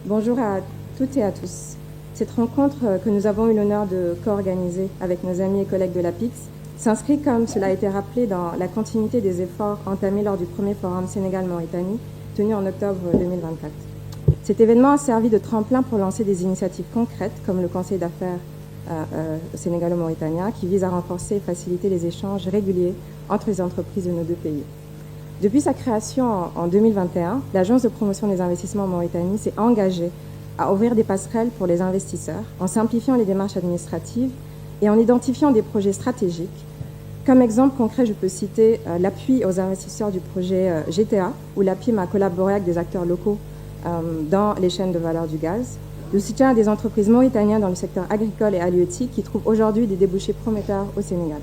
Bonjour à toutes et à tous. Cette rencontre que nous avons eu l'honneur de co-organiser avec nos amis et collègues de l'APIX s'inscrit, comme cela a été rappelé, dans la continuité des efforts entamés lors du premier forum Sénégal-Mauritanie tenu en octobre 2024. Cet événement a servi de tremplin pour lancer des initiatives concrètes comme le Conseil d'affaires sénégalo-mauritanien qui vise à renforcer et faciliter les échanges réguliers entre les entreprises de nos deux pays. Depuis sa création en 2021, l'Agence de promotion des investissements en Mauritanie s'est engagée à ouvrir des passerelles pour les investisseurs en simplifiant les démarches administratives et en identifiant des projets stratégiques. Comme exemple concret, je peux citer l'appui aux investisseurs du projet GTA, où l'APIM a collaboré avec des acteurs locaux dans les chaînes de valeur du gaz, le soutien à des entreprises mauritaniennes dans le secteur agricole et halieutique qui trouvent aujourd'hui des débouchés prometteurs au Sénégal.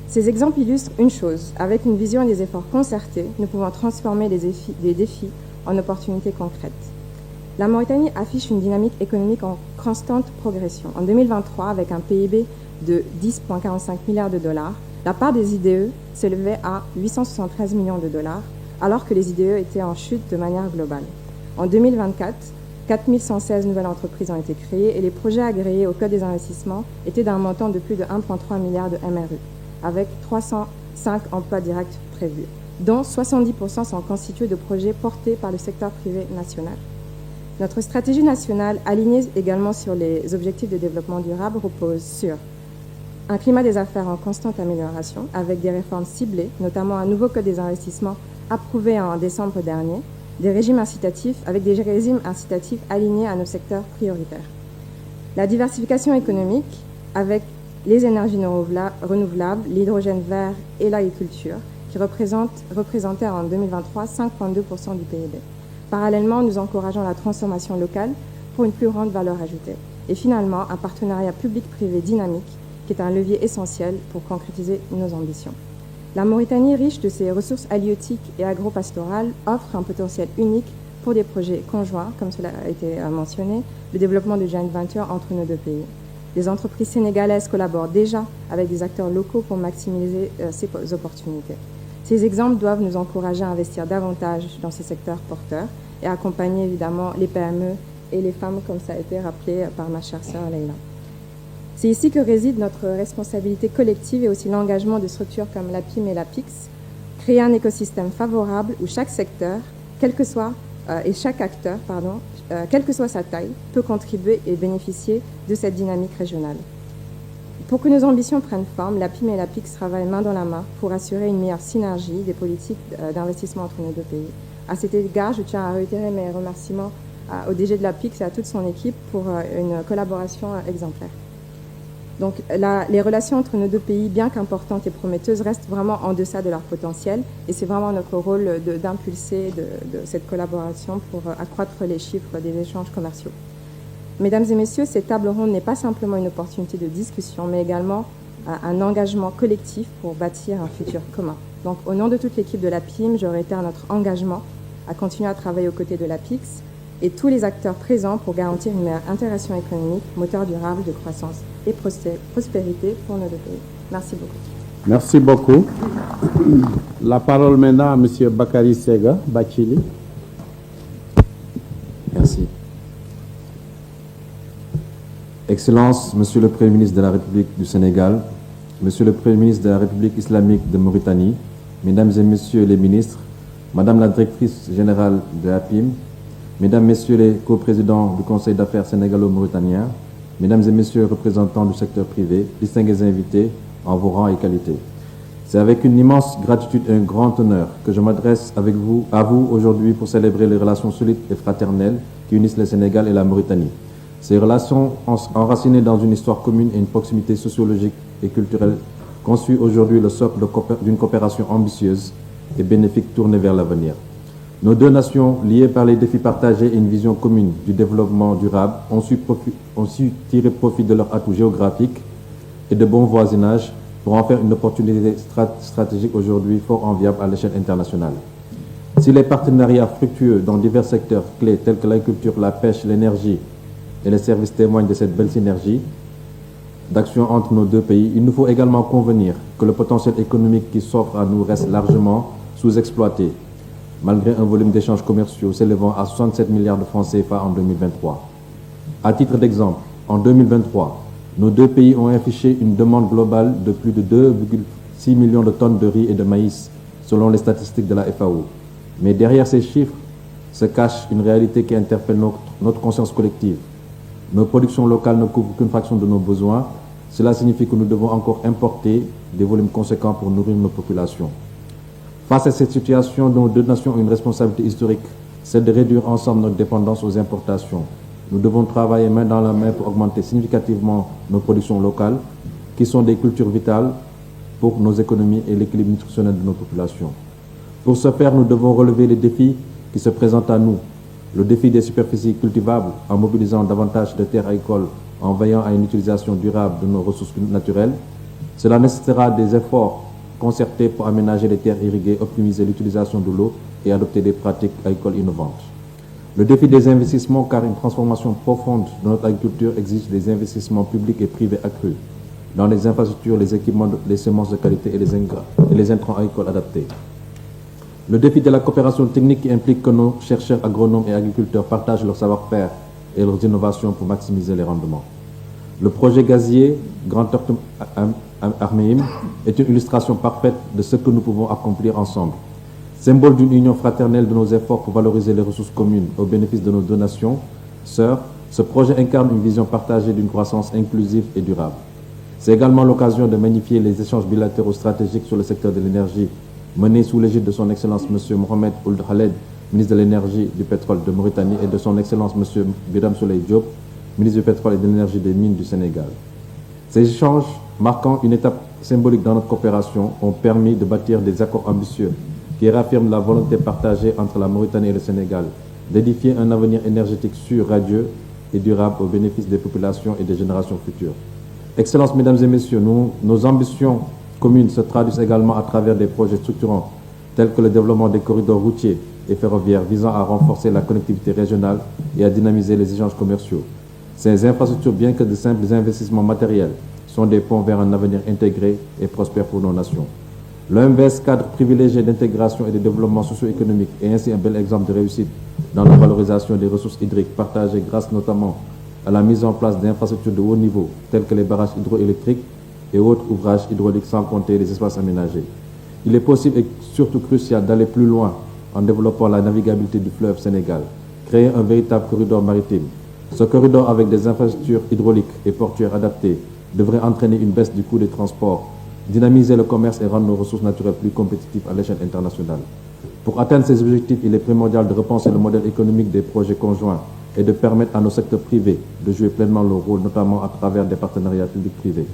Ces exemples illustrent une chose: avec une vision et des efforts concertés, nous pouvons transformer des défis en opportunités concrètes. La Mauritanie affiche une dynamique économique en constante progression. En 2023, avec un PIB de 10,45 milliards de dollars, la part des IDE s'élevait à 873 millions de dollars, alors que les IDE étaient en chute de manière globale. En 2024, 4116 nouvelles entreprises ont été créées et les projets agréés au Code des investissements étaient d'un montant de plus de 1,3 milliard de MRU, avec 305 emplois directs prévus, dont 70% sont constitués de projets portés par le secteur privé national. Notre stratégie nationale, alignée également sur les objectifs de développement durable, repose sur un climat des affaires en constante amélioration, avec des réformes ciblées, notamment un nouveau Code des investissements approuvé en décembre dernier, des régimes incitatifs alignés à nos secteurs prioritaires. La diversification économique, avec les énergies renouvelables, l'hydrogène vert et l'agriculture, qui représentaient en 2023 5,2% du PIB. Parallèlement, nous encourageons la transformation locale pour une plus grande valeur ajoutée. Et finalement, un partenariat public-privé dynamique, qui est un levier essentiel pour concrétiser nos ambitions. La Mauritanie, riche de ses ressources halieutiques et agro-pastorales, offre un potentiel unique pour des projets conjoints, comme cela a été mentionné, le développement de joint venture entre nos deux pays. Les entreprises sénégalaises collaborent déjà avec des acteurs locaux pour maximiser ces opportunités. Ces exemples doivent nous encourager à investir davantage dans ces secteurs porteurs et à accompagner évidemment les PME et les femmes, comme ça a été rappelé par ma chère sœur Leïla. C'est ici que réside notre responsabilité collective et aussi l'engagement de structures comme l'APIM et l'APIX, créer un écosystème favorable où chaque secteur, quel que soit sa taille, peut contribuer et bénéficier de cette dynamique régionale. Pour que nos ambitions prennent forme, l'APIM et l'APIX travaillent main dans la main pour assurer une meilleure synergie des politiques d'investissement entre nos deux pays. À cet égard, je tiens à réitérer mes remerciements au DG de l'APIX et à toute son équipe pour une collaboration exemplaire. Donc, les relations entre nos deux pays, bien qu'importantes et prometteuses, restent vraiment en deçà de leur potentiel et c'est vraiment notre rôle d'impulser de cette collaboration pour accroître les chiffres des échanges commerciaux. Mesdames et messieurs, cette table ronde n'est pas simplement une opportunité de discussion, mais également un engagement collectif pour bâtir un futur commun. Donc, au nom de toute l'équipe de l'APIM, je réitère notre engagement à continuer à travailler aux côtés de l'APIX et tous les acteurs présents pour garantir une meilleure intégration économique, moteur durable de croissance et prospérité pour nos deux pays. Merci beaucoup. Merci beaucoup. La parole maintenant à M. Bakary Sega Bachili. Merci. Excellences, Monsieur le Premier ministre de la République du Sénégal, Monsieur le Premier ministre de la République islamique de Mauritanie, Mesdames et Messieurs les ministres, Madame la Directrice générale de l'APIM, Mesdames, Messieurs les coprésidents du Conseil d'affaires sénégalo-mauritanien, Mesdames et Messieurs les représentants du secteur privé, distingués invités en vos rangs et qualités. C'est avec une immense gratitude et un grand honneur que je m'adresse à vous aujourd'hui pour célébrer les relations solides et fraternelles qui unissent le Sénégal et la Mauritanie. Ces relations enracinées dans une histoire commune et une proximité sociologique et culturelle constituent aujourd'hui le socle d'une coopération ambitieuse et bénéfique tournée vers l'avenir. Nos deux nations, liées par les défis partagés et une vision commune du développement durable, ont su tirer profit de leur atout géographique et de bon voisinage pour en faire une opportunité stratégique aujourd'hui fort enviable à l'échelle internationale. Si les partenariats fructueux dans divers secteurs clés tels que l'agriculture, la pêche, l'énergie et les services témoignent de cette belle synergie d'action entre nos deux pays, il nous faut également convenir que le potentiel économique qui s'offre à nous reste largement sous-exploité. malgré un volume d'échanges commerciaux s'élevant à 67 milliards de francs CFA en 2023. À titre d'exemple, en 2023, nos deux pays ont affiché une demande globale de plus de 2,6 millions de tonnes de riz et de maïs, selon les statistiques de la FAO. Mais derrière ces chiffres se cache une réalité qui interpelle notre conscience collective. Nos productions locales ne couvrent qu'une fraction de nos besoins. Cela signifie que nous devons encore importer des volumes conséquents pour nourrir nos populations. Face à cette situation, nos deux nations ont une responsabilité historique, c'est de réduire ensemble notre dépendance aux importations. Nous devons travailler main dans la main pour augmenter significativement nos productions locales, qui sont des cultures vitales pour nos économies et l'équilibre nutritionnel de nos populations. Pour ce faire, nous devons relever les défis qui se présentent à nous. Le défi des superficies cultivables en mobilisant davantage de terres agricoles, en veillant à une utilisation durable de nos ressources naturelles. Cela nécessitera des efforts concertés pour aménager les terres irriguées, optimiser l'utilisation de l'eau et adopter des pratiques agricoles innovantes. Le défi des investissements, car une transformation profonde de notre agriculture exige des investissements publics et privés accrus dans les infrastructures, les équipements, les semences de qualité et les intrants agricoles adaptés. Le défi de la coopération technique qui implique que nos chercheurs agronomes et agriculteurs partagent leur savoir-faire et leurs innovations pour maximiser les rendements. Le projet gazier Grand Tortue Armeim est une illustration parfaite de ce que nous pouvons accomplir ensemble. Symbole d'une union fraternelle de nos efforts pour valoriser les ressources communes au bénéfice de nos deux nations sœurs, ce projet incarne une vision partagée d'une croissance inclusive et durable. C'est également l'occasion de magnifier les échanges bilatéraux stratégiques sur le secteur de l'énergie menés sous l'égide de son Excellence M. Mohamed Ould Khaled, ministre de l'Énergie, du Pétrole de Mauritanie, et de son Excellence M. Birame Souleye Diop, ministre du Pétrole et de l'Énergie et des Mines du Sénégal. Ces échanges, marquant une étape symbolique dans notre coopération, ont permis de bâtir des accords ambitieux qui réaffirment la volonté partagée entre la Mauritanie et le Sénégal d'édifier un avenir énergétique sûr, radieux et durable au bénéfice des populations et des générations futures. Excellences, Mesdames et Messieurs, nos ambitions communes se traduisent également à travers des projets structurants tels que le développement des corridors routiers et ferroviaires visant à renforcer la connectivité régionale et à dynamiser les échanges commerciaux. Ces infrastructures, bien que de simples investissements matériels, sont des ponts vers un avenir intégré et prospère pour nos nations. L'OMVS, cadre privilégié d'intégration et de développement socio-économique, est ainsi un bel exemple de réussite dans la valorisation des ressources hydriques partagées grâce notamment à la mise en place d'infrastructures de haut niveau telles que les barrages hydroélectriques et autres ouvrages hydrauliques, sans compter les espaces aménagés. Il est possible et surtout crucial d'aller plus loin en développant la navigabilité du fleuve Sénégal, créer un véritable corridor maritime. Ce corridor, avec des infrastructures hydrauliques et portuaires adaptées, devrait entraîner une baisse du coût des transports, dynamiser le commerce et rendre nos ressources naturelles plus compétitives à l'échelle internationale. Pour atteindre ces objectifs, il est primordial de repenser le modèle économique des projets conjoints et de permettre à nos secteurs privés de jouer pleinement leur rôle, notamment à travers des partenariats publics-privés.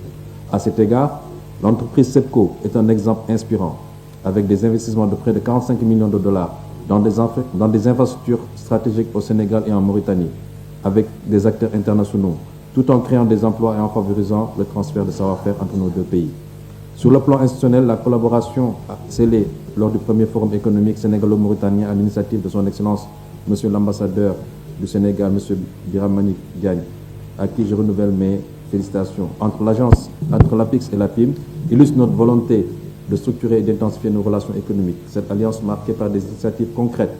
À cet égard, l'entreprise SEPCO est un exemple inspirant, avec des investissements de près de 45 millions de dollars dans des infrastructures stratégiques au Sénégal et en Mauritanie, avec des acteurs internationaux, tout en créant des emplois et en favorisant le transfert de savoir-faire entre nos deux pays. Sur le plan institutionnel, la collaboration scellée lors du premier forum économique sénégalo-mauritanien à l'initiative de son Excellence, M. l'ambassadeur du Sénégal, M. Birame Diagne, à qui je renouvelle mes félicitations, entre l'APIX et la PIM, illustre notre volonté de structurer et d'intensifier nos relations économiques. Cette alliance, marquée par des initiatives concrètes,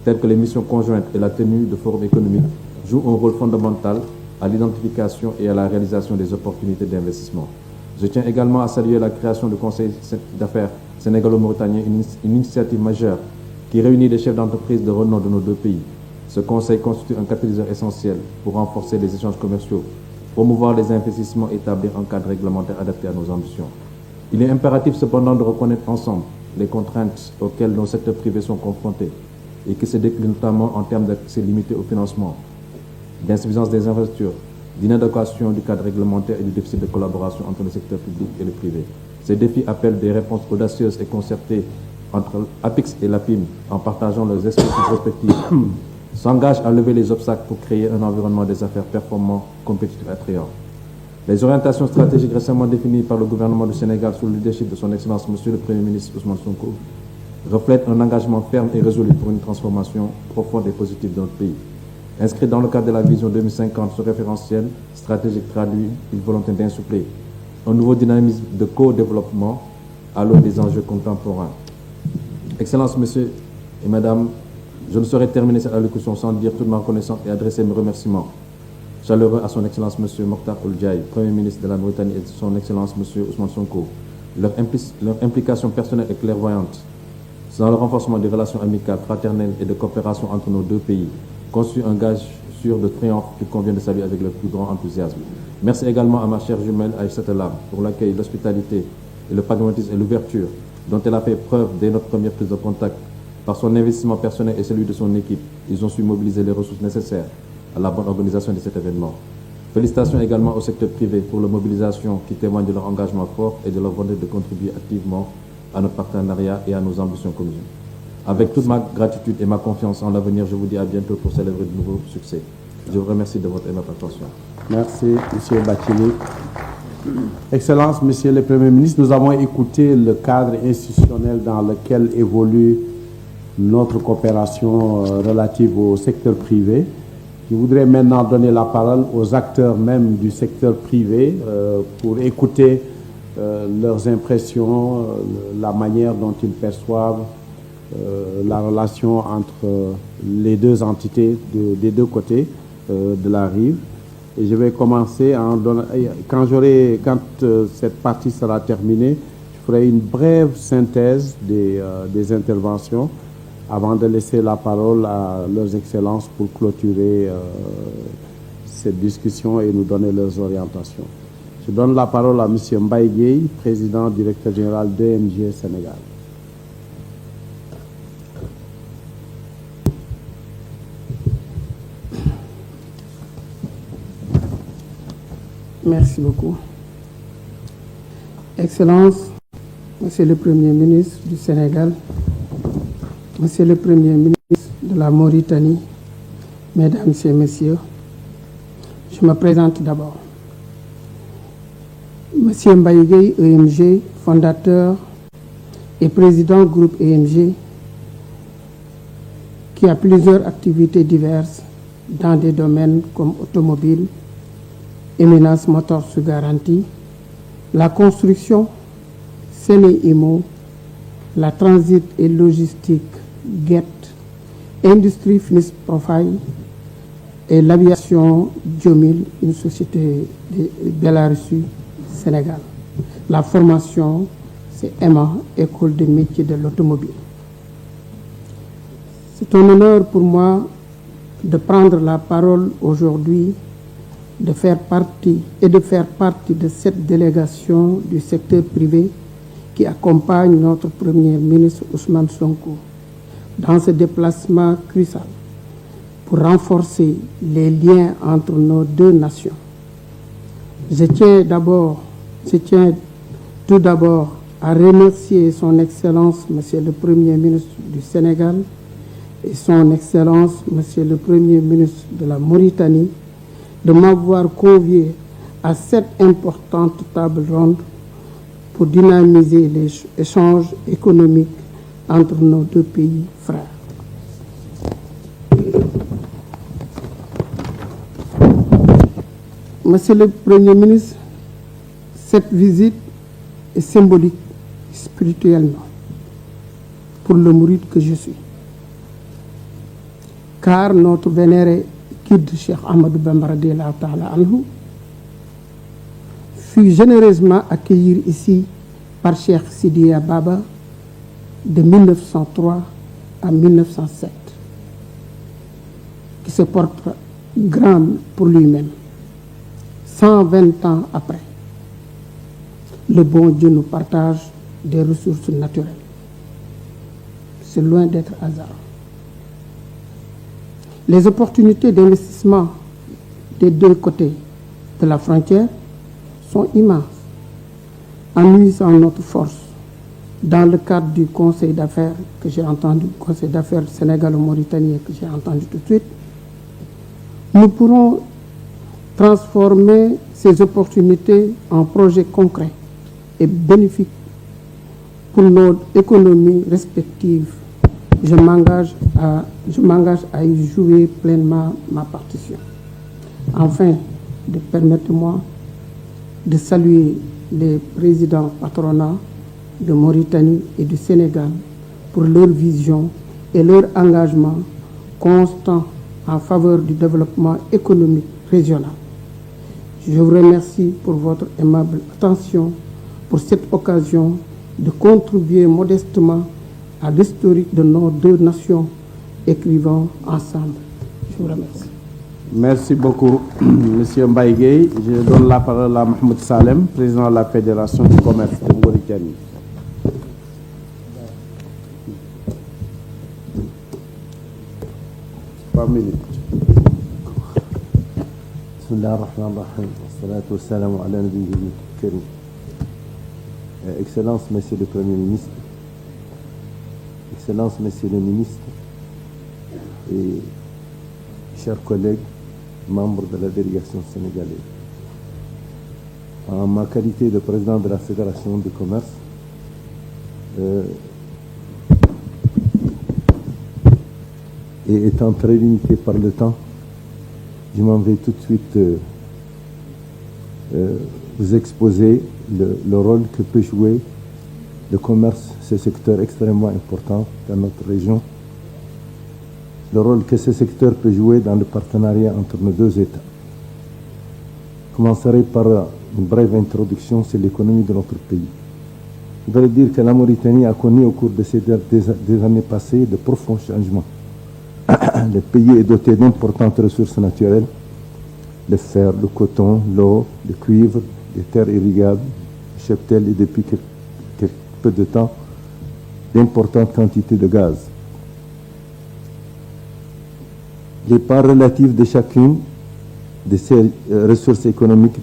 telles que les missions conjointes et la tenue de forums économiques, joue un rôle fondamental à l'identification et à la réalisation des opportunités d'investissement. Je tiens également à saluer la création du Conseil d'affaires sénégalo-mauritanien, une initiative majeure qui réunit les chefs d'entreprise de renom de nos deux pays. Ce conseil constitue un catalyseur essentiel pour renforcer les échanges commerciaux, promouvoir les investissements et établir un cadre réglementaire adapté à nos ambitions. Il est impératif cependant de reconnaître ensemble les contraintes auxquelles nos secteurs privés sont confrontés et qui se déclinent notamment en termes d'accès limité au financement, d'insuffisance des infrastructures, d'inadéquation du cadre réglementaire et du déficit de collaboration entre le secteur public et le privé. Ces défis appellent des réponses audacieuses et concertées entre l'APIX et la PIM en partageant leurs expertises respectives, s'engagent à lever les obstacles pour créer un environnement des affaires performant, compétitif et attrayant. Les orientations stratégiques récemment définies par le gouvernement du Sénégal sous le leadership de son Excellence M. le Premier ministre Ousmane Sonko reflètent un engagement ferme et résolu pour une transformation profonde et positive de notre pays. Inscrit dans le cadre de la vision 2050, ce référentiel stratégique traduit une volonté d'insuffler un nouveau dynamisme de co-développement à l'aune des enjeux contemporains. Excellence, Monsieur Et Madame, je ne saurais terminer cette allocution sans dire toute ma reconnaissance et adresser mes remerciements chaleureux à son Excellence M. Mokhtar Ould Ndiaye, Premier ministre de la Mauritanie, et son Excellence M. Ousmane Sonko. Leur implication personnelle et clairvoyante dans le renforcement des relations amicales, fraternelles et de coopération entre nos deux pays constitue un gage sûr de triomphe qu'il convient de saluer avec le plus grand enthousiasme. Merci également à ma chère jumelle Aïssata Lam pour l'accueil, l'hospitalité et le pragmatisme et l'ouverture dont elle a fait preuve dès notre première prise de contact. Par son investissement personnel et celui de son équipe, ils ont su mobiliser les ressources nécessaires à la bonne organisation de cet événement. Félicitations également au secteur privé pour la mobilisation qui témoigne de leur engagement fort et de leur volonté de contribuer activement à notre partenariat et à nos ambitions communes. Avec toute ma gratitude et ma confiance en l'avenir, je vous dis à bientôt pour célébrer de nouveaux succès. Je vous remercie de votre aimable attention. Merci, M. Bathily. Excellence, Monsieur le Premier ministre, nous avons écouté le cadre institutionnel dans lequel évolue notre coopération relative au secteur privé. Je voudrais maintenant donner la parole aux acteurs même du secteur privé pour écouter leurs impressions, la manière dont ils perçoivent la relation entre les deux entités des deux côtés de la rive. Et je vais commencer en donnant, quand cette partie sera terminée, je ferai une brève synthèse des interventions avant de laisser la parole à leurs excellences pour clôturer cette discussion et nous donner leurs orientations. Je donne la parole à M. Mbaye Gueye, président directeur général d'EMG Sénégal. Merci beaucoup. Excellence, Monsieur le Premier ministre du Sénégal, Monsieur le Premier ministre de la Mauritanie, Mesdames et Messieurs, je me présente d'abord. Monsieur Mbaye Gueye, EMG, fondateur et président du groupe EMG, qui a plusieurs activités diverses dans des domaines comme automobile, Éminence Motors sous garantie, la construction, Séné-Imo, la transit et logistique, GET, Industrie Finish Profile et l'aviation Diomil, une société de Bélarussie, Sénégal. La formation, c'est EMA, École des métiers de l'automobile. C'est un honneur pour moi de prendre la parole aujourd'hui, de faire partie de cette délégation du secteur privé qui accompagne notre Premier ministre Ousmane Sonko dans ce déplacement crucial pour renforcer les liens entre nos deux nations. Je tiens tout d'abord à remercier son Excellence, Monsieur le Premier ministre du Sénégal, et son Excellence, Monsieur le Premier ministre de la Mauritanie, de m'avoir convié à cette importante table ronde pour dynamiser les échanges économiques entre nos deux pays frères. Monsieur le Premier ministre, cette visite est symbolique spirituellement pour le mouride que je suis, car notre vénéré guide Cheikh Ahmadou Bamba radiyallahu ta'ala anhu fut généreusement accueilli ici par Cheikh Sidiya Baba de 1903 à 1907, qui se porte grand pour lui-même. 120 ans après, le bon Dieu nous partage des ressources naturelles. C'est loin d'être hasard. Les opportunités d'investissement des deux côtés de la frontière sont immenses. En unissant notre force dans le cadre du Conseil d'affaires que j'ai entendu, Conseil d'affaires sénégalo-mauritanien que j'ai entendu tout de suite, nous pourrons transformer ces opportunités en projets concrets et bénéfiques pour nos économies respectives. Je m'engage à y jouer pleinement ma partition. Enfin, permettez-moi de saluer les présidents patronats de Mauritanie et du Sénégal pour leur vision et leur engagement constant en faveur du développement économique régional. Je vous remercie pour votre aimable attention pour cette occasion de contribuer modestement à l'historique de nos deux nations écrivant ensemble. Je vous remercie. Merci beaucoup, M. Mbaye Gueye. Je donne la parole à Mahmoud Salem, président de la Fédération du commerce de Mauritanie. Excellence, Monsieur le Premier ministre, Excellence, Monsieur le ministre et chers collègues, membres de la délégation sénégalaise. En ma qualité de président de la Fédération du commerce, et étant très limité par le temps, je m'en vais tout de suite vous exposer le rôle que peut jouer le commerce, ce secteur extrêmement important dans notre région, le rôle que ce secteur peut jouer dans le partenariat entre nos deux États. Je commencerai par une brève introduction sur l'économie de notre pays. Je voudrais dire que la Mauritanie a connu au cours de ces des années passées de profonds changements. Le pays est doté d'importantes ressources naturelles, le fer, le coton, l'eau, le cuivre, les terres irrigables, le cheptel et depuis quelque peu de temps, d'importantes quantités de gaz. Les parts relatives de chacune de ces ressources économiques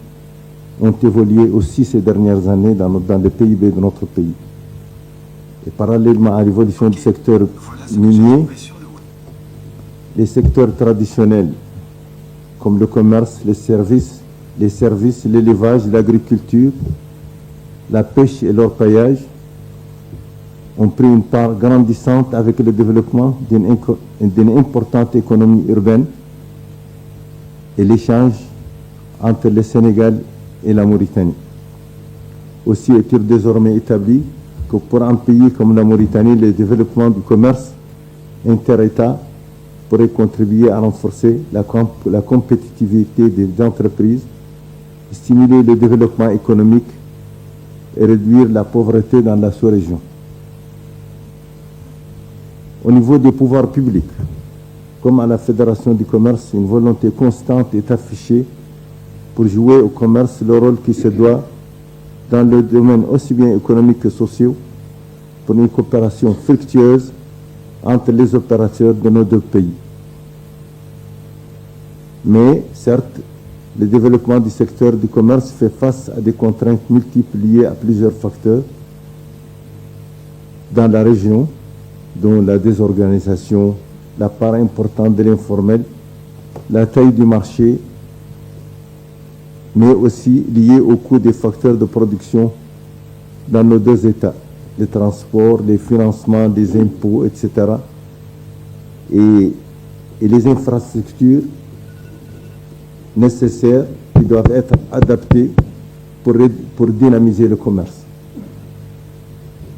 ont évolué aussi ces dernières années dans le PIB de notre pays. Et parallèlement à l'évolution du secteur minier, les secteurs traditionnels comme le commerce, les services, l'élevage, l'agriculture, la pêche et l'orpaillage ont pris une part grandissante avec le développement d'une importante économie urbaine et l'échange entre le Sénégal et la Mauritanie. Aussi est-il désormais établi que pour un pays comme la Mauritanie, le développement du commerce inter-État pourrait contribuer à renforcer la compétitivité des entreprises, stimuler le développement économique et réduire la pauvreté dans la sous-région. Au niveau des pouvoirs publics, comme à la Fédération du commerce, une volonté constante est affichée pour jouer au commerce le rôle qui se doit dans le domaine aussi bien économique que social, pour une coopération fructueuse entre les opérateurs de nos deux pays. Mais, certes, le développement du secteur du commerce fait face à des contraintes multiples liées à plusieurs facteurs dans la région, dont la désorganisation, la part importante de l'informel, la taille du marché, mais aussi lié au coût des facteurs de production dans nos deux États, les transports, les financements, les impôts, etc. Et les infrastructures nécessaires qui doivent être adaptées pour dynamiser le commerce.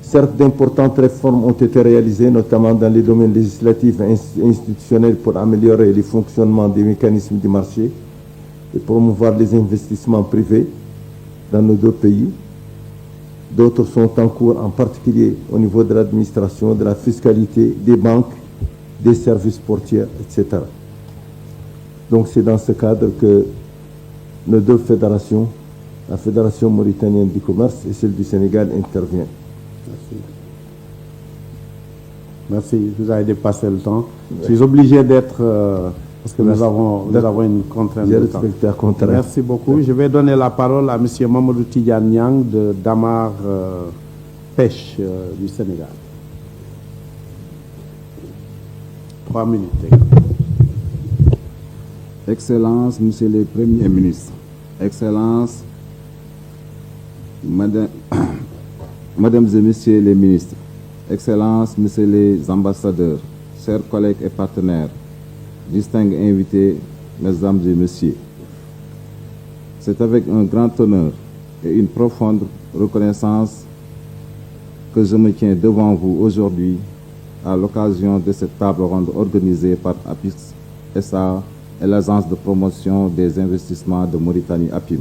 Certes, d'importantes réformes ont été réalisées, notamment dans les domaines législatifs et institutionnels pour améliorer le fonctionnement des mécanismes du marché et promouvoir les investissements privés dans nos deux pays. D'autres sont en cours, en particulier au niveau de l'administration, de la fiscalité, des banques, des services portuaires, etc. Donc c'est dans ce cadre que nos deux fédérations, la Fédération mauritanienne du commerce et celle du Sénégal, interviennent. Merci, vous avez dépassé le temps. Je suis obligé d'être, parce que nous avons une contrainte de temps. Merci beaucoup. Ouais. Je vais donner la parole à M. Mamadou Tidiane Niang de Damar Pêche du Sénégal. 3 minutes. Excellence, Monsieur le Premier ministre, Excellence, Mesdames et Messieurs les ministres, Excellences, Messieurs les ambassadeurs, chers collègues et partenaires, distingués invités, Mesdames et Messieurs, c'est avec un grand honneur et une profonde reconnaissance que je me tiens devant vous aujourd'hui à l'occasion de cette table ronde organisée par APIX SA et l'Agence de promotion des investissements de Mauritanie APIM,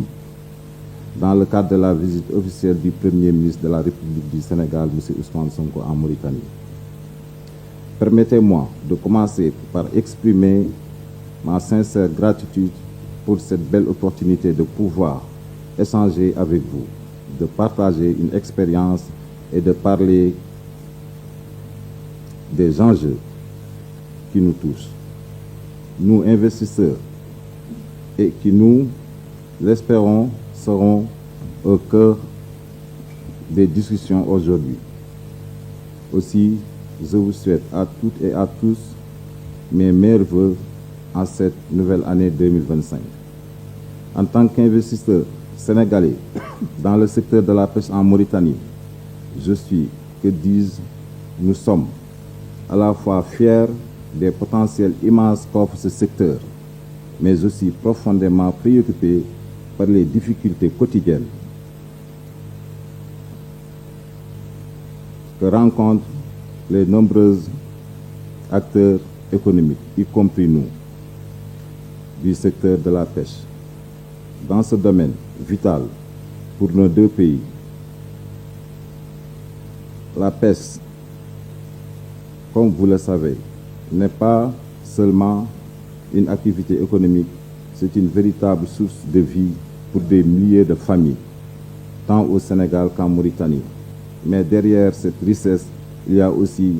dans le cadre de la visite officielle du Premier ministre de la République du Sénégal, M. Ousmane Sonko, en Mauritanie. Permettez-moi de commencer par exprimer ma sincère gratitude pour cette belle opportunité de pouvoir échanger avec vous, de partager une expérience et de parler des enjeux qui nous touchent, nous investisseurs, et qui, nous l'espérons, seront au cœur des discussions aujourd'hui. Aussi, je vous souhaite à toutes et à tous mes meilleurs vœux en cette nouvelle année 2025. En tant qu'investisseur sénégalais dans le secteur de la pêche en Mauritanie, je suis, nous sommes à la fois fiers des potentiels immenses qu'offre ce secteur, mais aussi profondément préoccupés par les difficultés quotidiennes que rencontrent les nombreux acteurs économiques, y compris nous, du secteur de la pêche. Dans ce domaine vital pour nos deux pays, la pêche, comme vous le savez, n'est pas seulement une activité économique, c'est une véritable source de vie pour des milliers de familles, tant au Sénégal qu'en Mauritanie. Mais derrière cette richesse, il y a aussi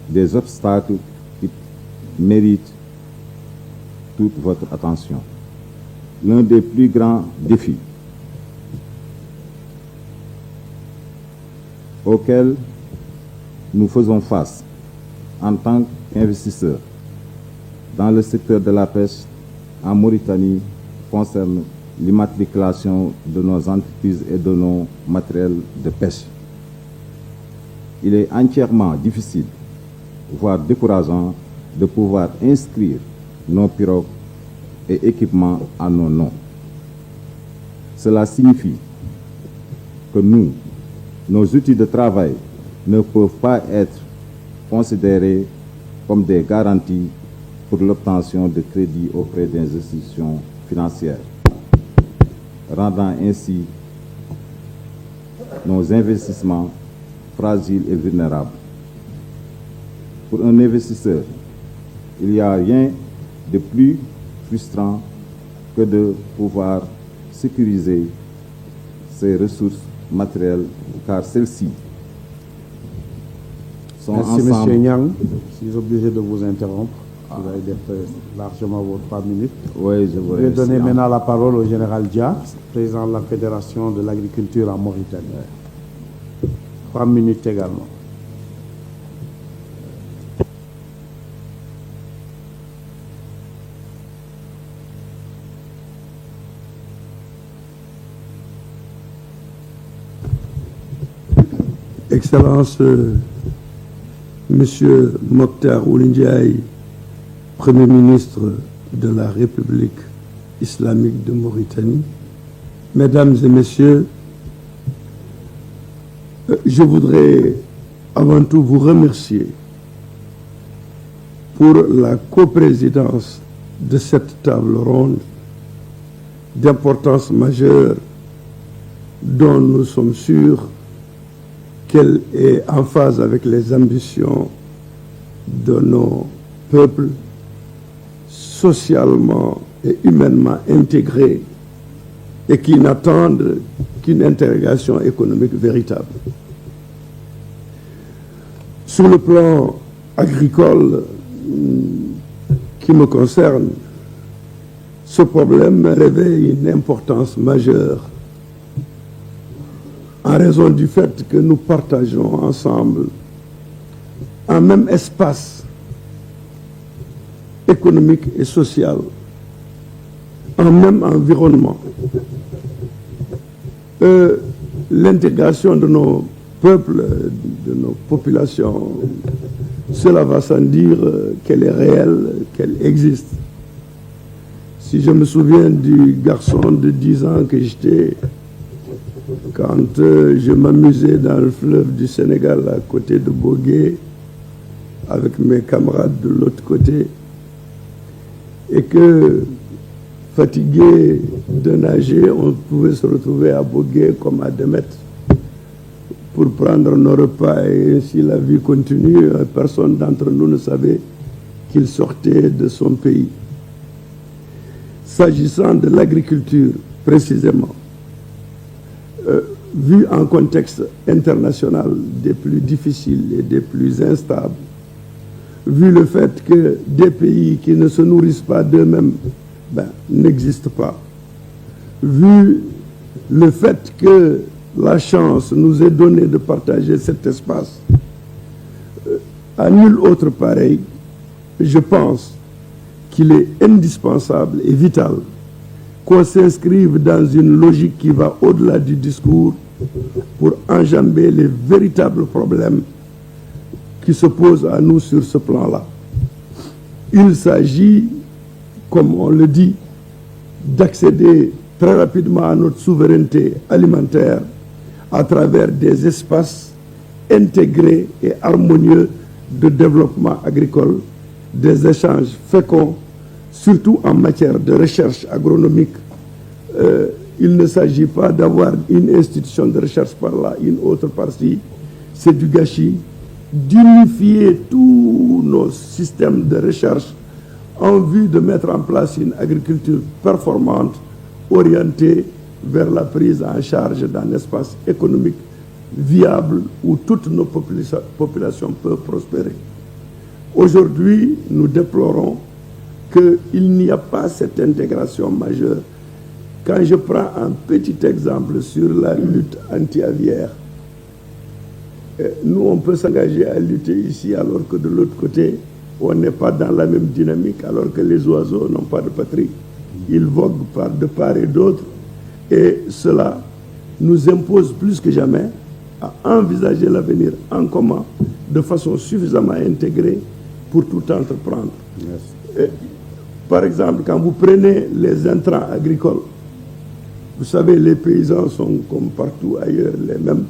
des obstacles qui méritent toute votre attention. L'un des plus grands défis auxquels nous faisons face en tant qu'investisseurs dans le secteur de la pêche en Mauritanie concerne l'immatriculation de nos entreprises et de nos matériels de pêche. Il est entièrement difficile, voire décourageant, de pouvoir inscrire nos pirogues et équipements à nos noms. Cela signifie que nos outils de travail ne peuvent pas être considérés comme des garanties pour l'obtention de crédits auprès des institutions financières, rendant ainsi nos investissements fragiles et vulnérables. Pour un investisseur, il n'y a rien de plus frustrant que de pouvoir sécuriser ses ressources matérielles, car celles-ci sont Merci, ensemble... M. Nyang. Je suis obligé de vous interrompre. Vous avez dépassé largement vos 3 minutes. Oui, je vais donner maintenant la parole au général Dia, président de la Fédération de l'agriculture en Mauritanie. 3 minutes également. Excellence, Monsieur Mokhtar Ould Ndiaye, Premier ministre de la République islamique de Mauritanie, Mesdames et Messieurs, je voudrais avant tout vous remercier pour la coprésidence de cette table ronde d'importance majeure dont nous sommes sûrs qu'elle est en phase avec les ambitions de nos peuples socialement et humainement intégrés et qui n'attendent qu'une intégration économique véritable. Sur le plan agricole qui me concerne, ce problème révèle une importance majeure en raison du fait que nous partageons ensemble un même espace économique et social, un même environnement. L'intégration de nos peuples, de nos populations, cela va sans dire qu'elle est réelle, qu'elle existe. Si je me souviens du garçon de 10 ans que j'étais quand je m'amusais dans le fleuve du Sénégal à côté de Bogué, avec mes camarades de l'autre côté, et que, fatigué de nager, on pouvait se retrouver à Bogué comme à Demet pour prendre nos repas, et ainsi la vie continue. Personne d'entre nous ne savait qu'il sortait de son pays. S'agissant de l'agriculture, précisément, vu en contexte international des plus difficiles et des plus instables, vu le fait que des pays qui ne se nourrissent pas d'eux-mêmes n'existent pas, vu le fait que la chance nous est donnée de partager cet espace, à nul autre pareil, je pense qu'il est indispensable et vital qu'on s'inscrive dans une logique qui va au-delà du discours pour enjamber les véritables problèmes qui se posent à nous sur ce plan-là. Il s'agit, comme on le dit, d'accéder très rapidement à notre souveraineté alimentaire à travers des espaces intégrés et harmonieux de développement agricole, des échanges féconds, surtout en matière de recherche agronomique. Il ne s'agit pas d'avoir une institution de recherche par là, une autre par-ci. C'est du gâchis. D'unifier tous nos systèmes de recherche en vue de mettre en place une agriculture performante, orientée vers la prise en charge d'un espace économique viable où toutes nos populations peuvent prospérer. Aujourd'hui, nous déplorons qu'il n'y a pas cette intégration majeure. Quand je prends un petit exemple sur la lutte anti-aviaire, nous, on peut s'engager à lutter ici alors que de l'autre côté, on n'est pas dans la même dynamique, alors que les oiseaux n'ont pas de patrie. Ils voguent de part et d'autre, et cela nous impose plus que jamais à envisager l'avenir en commun de façon suffisamment intégrée pour tout entreprendre. Par exemple, quand vous prenez les intrants agricoles, vous savez, les paysans sont comme partout ailleurs les mêmes.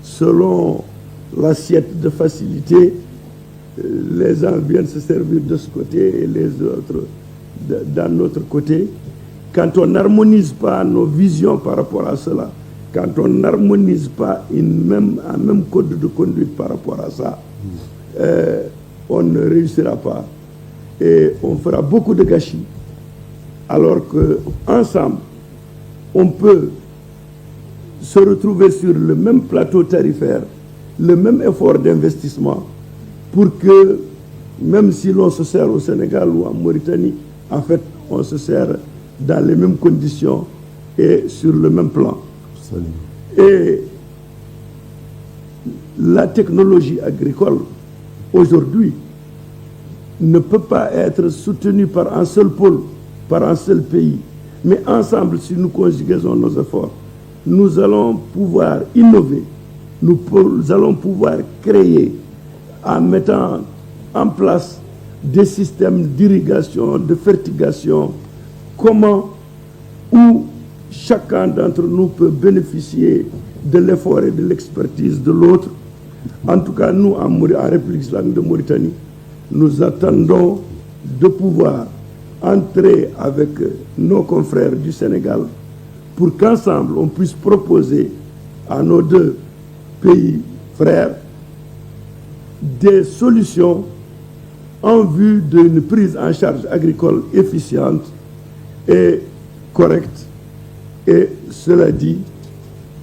Selon l'assiette de facilité, les uns viennent se servir de ce côté et les autres d'un autre côté. Quand on n'harmonise pas nos visions par rapport à cela, quand on n'harmonise pas un même code de conduite par rapport à ça, on ne réussira pas et on fera beaucoup de gâchis. Alors qu'ensemble, on peut se retrouver sur le même plateau tarifaire, le même effort d'investissement, pour que, même si l'on se sert au Sénégal ou en Mauritanie, en fait, on se sert dans les mêmes conditions et sur le même plan. Absolument. Et la technologie agricole, aujourd'hui, ne peut pas être soutenue par un seul pôle, par un seul pays. Mais ensemble, si nous conjuguons nos efforts, nous allons pouvoir innover, nous allons pouvoir créer, en mettant en place des systèmes d'irrigation, de fertigation, comment, où chacun d'entre nous peut bénéficier de l'effort et de l'expertise de l'autre. En tout cas, nous, en République islamique de Mauritanie, nous attendons de pouvoir entrer avec nos confrères du Sénégal pour qu'ensemble, on puisse proposer à nos deux pays frères des solutions en vue d'une prise en charge agricole efficiente et correcte. Et cela dit,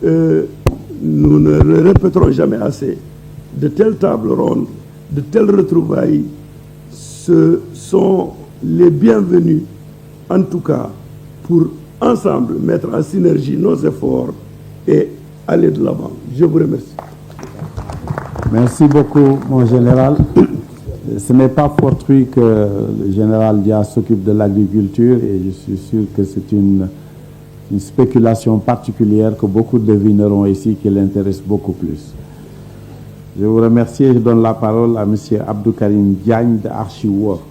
nous ne le répéterons jamais assez, de telles tables rondes, de telles retrouvailles, ce sont les bienvenus, en tout cas, pour ensemble mettre en synergie nos efforts et aller de l'avant. Je vous remercie. Merci beaucoup, mon général. Ce n'est pas fortuit que le général Dia s'occupe de l'agriculture et je suis sûr que c'est une spéculation particulière que beaucoup devineront ici qui l'intéresse beaucoup plus. Je vous remercie et je donne la parole à M. Abdou Karim Diagne de Archiwork.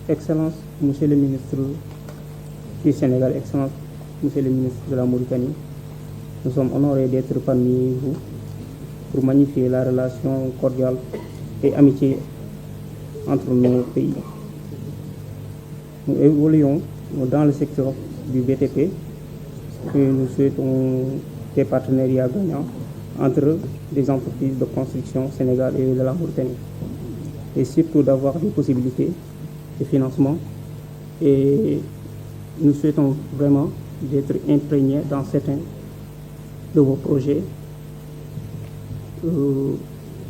Excellence, Monsieur le ministre du Sénégal, Excellence, Monsieur le ministre de la Mauritanie, nous sommes honorés d'être parmi vous pour magnifier la relation cordiale et amitié entre nos pays. Nous évoluons dans le secteur du BTP et nous souhaitons des partenariats gagnants entre les entreprises de construction Sénégal et de la Mauritanie, et surtout d'avoir des possibilités de financement. Et nous souhaitons vraiment d'être imprégnés dans certains de vos projets.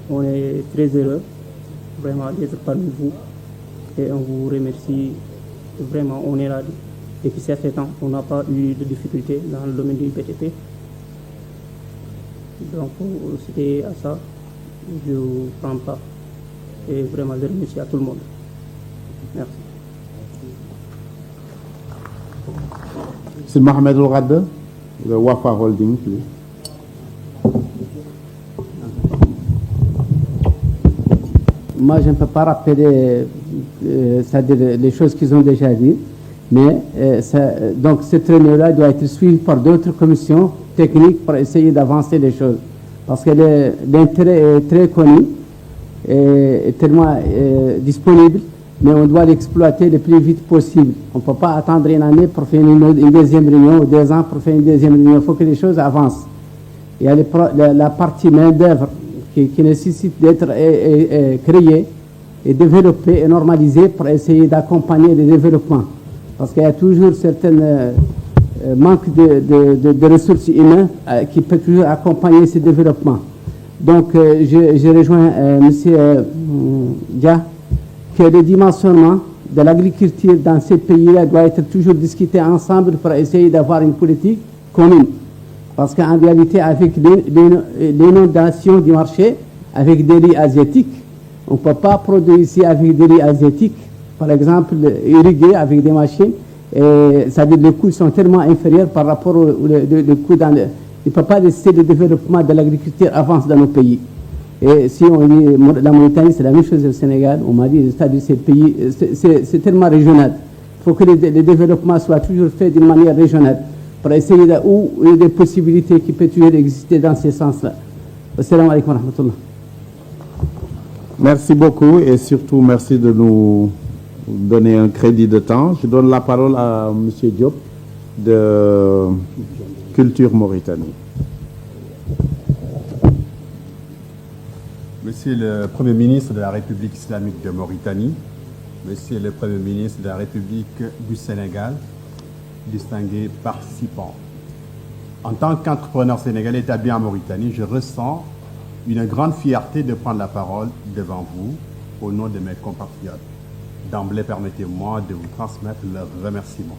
On est très heureux vraiment d'être parmi vous et on vous remercie vraiment. On est là depuis certains temps, on n'a pas eu de difficultés dans le domaine du BTP. Donc c'était à ça, je prends pas et vraiment je remercie à tout le monde. Merci. C'est Mohamed El-Ghadda, de Wafa Holding, please. Moi, je ne peux pas rappeler c'est-à-dire les choses qu'ils ont déjà dit, mais donc cette réunion-là doit être suivie par d'autres commissions techniques pour essayer d'avancer les choses. Parce que l'intérêt est très connu et tellement disponible, mais on doit l'exploiter le plus vite possible. On ne peut pas attendre une année pour faire une deuxième réunion ou 2 ans pour faire une deuxième réunion. Il faut que les choses avancent. Il y a la partie main-d'œuvre qui nécessite d'être créée et développée et normalisée pour essayer d'accompagner le développement. Parce qu'il y a toujours certains manques de ressources humaines qui peuvent toujours accompagner ce développement. Donc, je rejoins M. Dia, que le dimensionnement de l'agriculture dans ces pays-là doit être toujours discuté ensemble pour essayer d'avoir une politique commune. Parce qu'en réalité, avec l'inondation du marché, avec des riz asiatiques, on ne peut pas produire ici avec des riz asiatiques, par exemple, irrigués avec des machines. C'est-à-dire que les coûts sont tellement inférieurs par rapport aux coûts dans le... Il ne peut pas laisser le développement de l'agriculture avance dans nos pays. Et si on dit la Mauritanie, c'est la même chose au Sénégal, au Mali, c'est-à-dire ces pays, c'est tellement régional. Il faut que le développement soit toujours fait d'une manière régionale, pour essayer où il y a des possibilités qui peuvent toujours exister dans ce sens-là. Assalamu alaikum wa rahmatullah. Merci beaucoup et surtout merci de nous donner un crédit de temps. Je donne la parole à M. Diop de Culture Mauritanie. Monsieur le Premier ministre de la République islamique de Mauritanie, Monsieur le Premier ministre de la République du Sénégal, distingués participants. En tant qu'entrepreneur sénégalais établi en Mauritanie, je ressens une grande fierté de prendre la parole devant vous au nom de mes compatriotes. D'emblée, permettez-moi de vous transmettre leurs remerciements.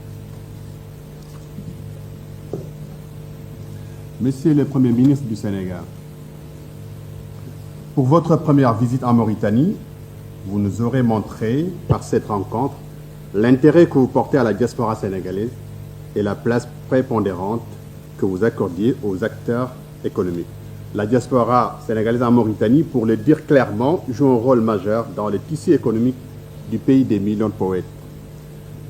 Monsieur le Premier ministre du Sénégal, pour votre première visite en Mauritanie, vous nous aurez montré par cette rencontre l'intérêt que vous portez à la diaspora sénégalaise et la place prépondérante que vous accordiez aux acteurs économiques. La diaspora sénégalaise en Mauritanie, pour le dire clairement, joue un rôle majeur dans le tissu économique du pays des millions de poètes.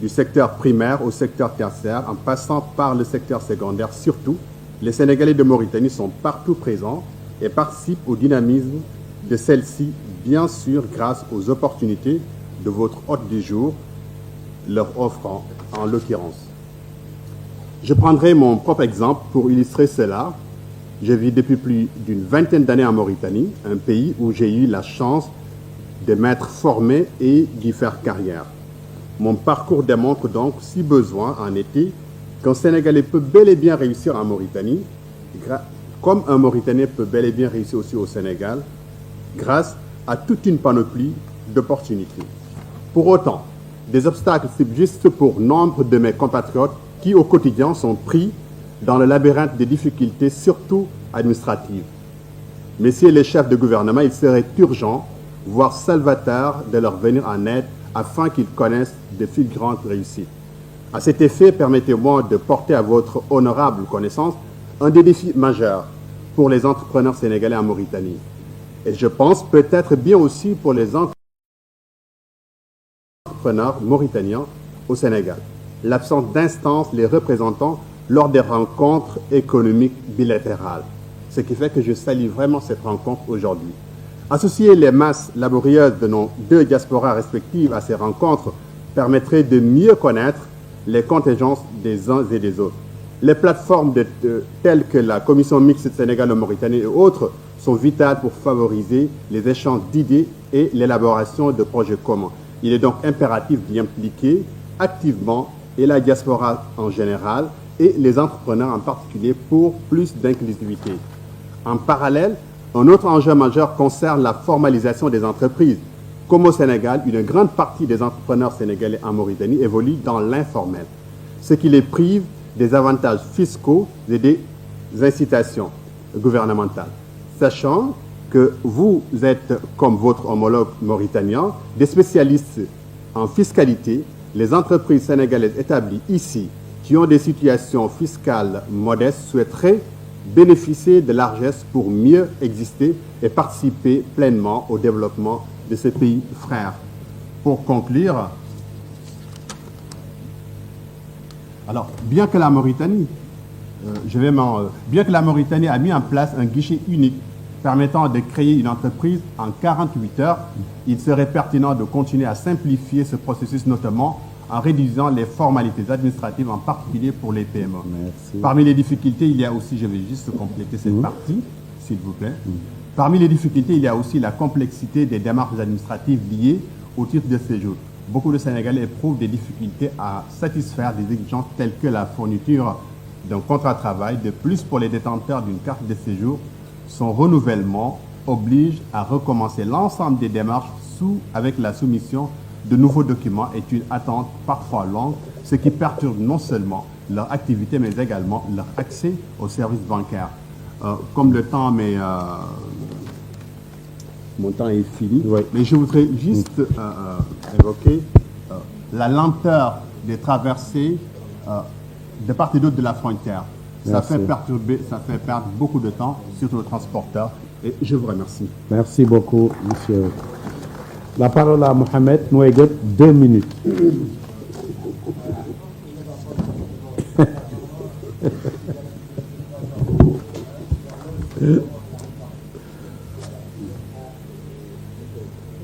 Du secteur primaire au secteur tertiaire, en passant par le secteur secondaire, surtout, les Sénégalais de Mauritanie sont partout présents et participent au dynamisme de celle-ci, bien sûr grâce aux opportunités de votre hôte du jour, leur offrant en l'occurrence. Je prendrai mon propre exemple pour illustrer cela. Je vis depuis plus d'une vingtaine d'années en Mauritanie, un pays où j'ai eu la chance de m'être formé et d'y faire carrière. Mon parcours démontre donc, si besoin en était, qu'un Sénégalais peut bel et bien réussir en Mauritanie, comme un Mauritanien peut bel et bien réussir aussi au Sénégal, grâce à toute une panoplie d'opportunités. Pour autant, des obstacles subsistent pour nombre de mes compatriotes qui, au quotidien, sont pris dans le labyrinthe des difficultés, surtout administratives. Messieurs les chefs de gouvernement, il serait urgent, voire salvateur, de leur venir en aide afin qu'ils connaissent de fulgurantes réussites. À cet effet, permettez-moi de porter à votre honorable connaissance un des défis majeurs pour les entrepreneurs sénégalais en Mauritanie. Et je pense peut-être bien aussi pour les entrepreneurs entrepreneurs mauritaniens au Sénégal. L'absence d'instances les représentant lors des rencontres économiques bilatérales. Ce qui fait que je salue vraiment cette rencontre aujourd'hui. Associer les masses laborieuses de nos deux diasporas respectives à ces rencontres permettrait de mieux connaître les contingences des uns et des autres. Les plateformes telles que la Commission mixte Sénégal-Mauritanie et autres sont vitales pour favoriser les échanges d'idées et l'élaboration de projets communs. Il est donc impératif d'y impliquer activement et la diaspora en général et les entrepreneurs en particulier pour plus d'inclusivité. En parallèle, un autre enjeu majeur concerne la formalisation des entreprises. Comme au Sénégal, une grande partie des entrepreneurs sénégalais en Mauritanie évoluent dans l'informel, ce qui les prive des avantages fiscaux et des incitations gouvernementales. Sachant que vous êtes, comme votre homologue mauritanien, des spécialistes en fiscalité, les entreprises sénégalaises établies ici, qui ont des situations fiscales modestes, souhaiteraient bénéficier de largesses pour mieux exister et participer pleinement au développement de ces pays frères. Pour conclure, alors, bien que la Mauritanie a mis en place un guichet unique permettant de créer une entreprise en 48 heures, il serait pertinent de continuer à simplifier ce processus, notamment en réduisant les formalités administratives, en particulier pour les PME. Merci. Parmi les difficultés, il y a aussi, je vais juste compléter cette partie, s'il vous plaît. Parmi les difficultés, il y a aussi la complexité des démarches administratives liées au titre de séjour. Beaucoup de Sénégalais éprouvent des difficultés à satisfaire des exigences telles que la fourniture d'un contrat de travail. De plus, pour les détenteurs d'une carte de séjour, son renouvellement oblige à recommencer l'ensemble des démarches avec la soumission de nouveaux documents est une attente parfois longue, ce qui perturbe non seulement leur activité, mais également leur accès aux services bancaires. Comme le temps, mon temps est fini, mais je voudrais juste évoquer la lenteur des traversées de part et d'autre de la frontière. Ça fait perdre beaucoup de temps, surtout aux transporteurs, et je vous remercie. Merci beaucoup, monsieur. La parole à Mohamed Noueguet, 2 minutes.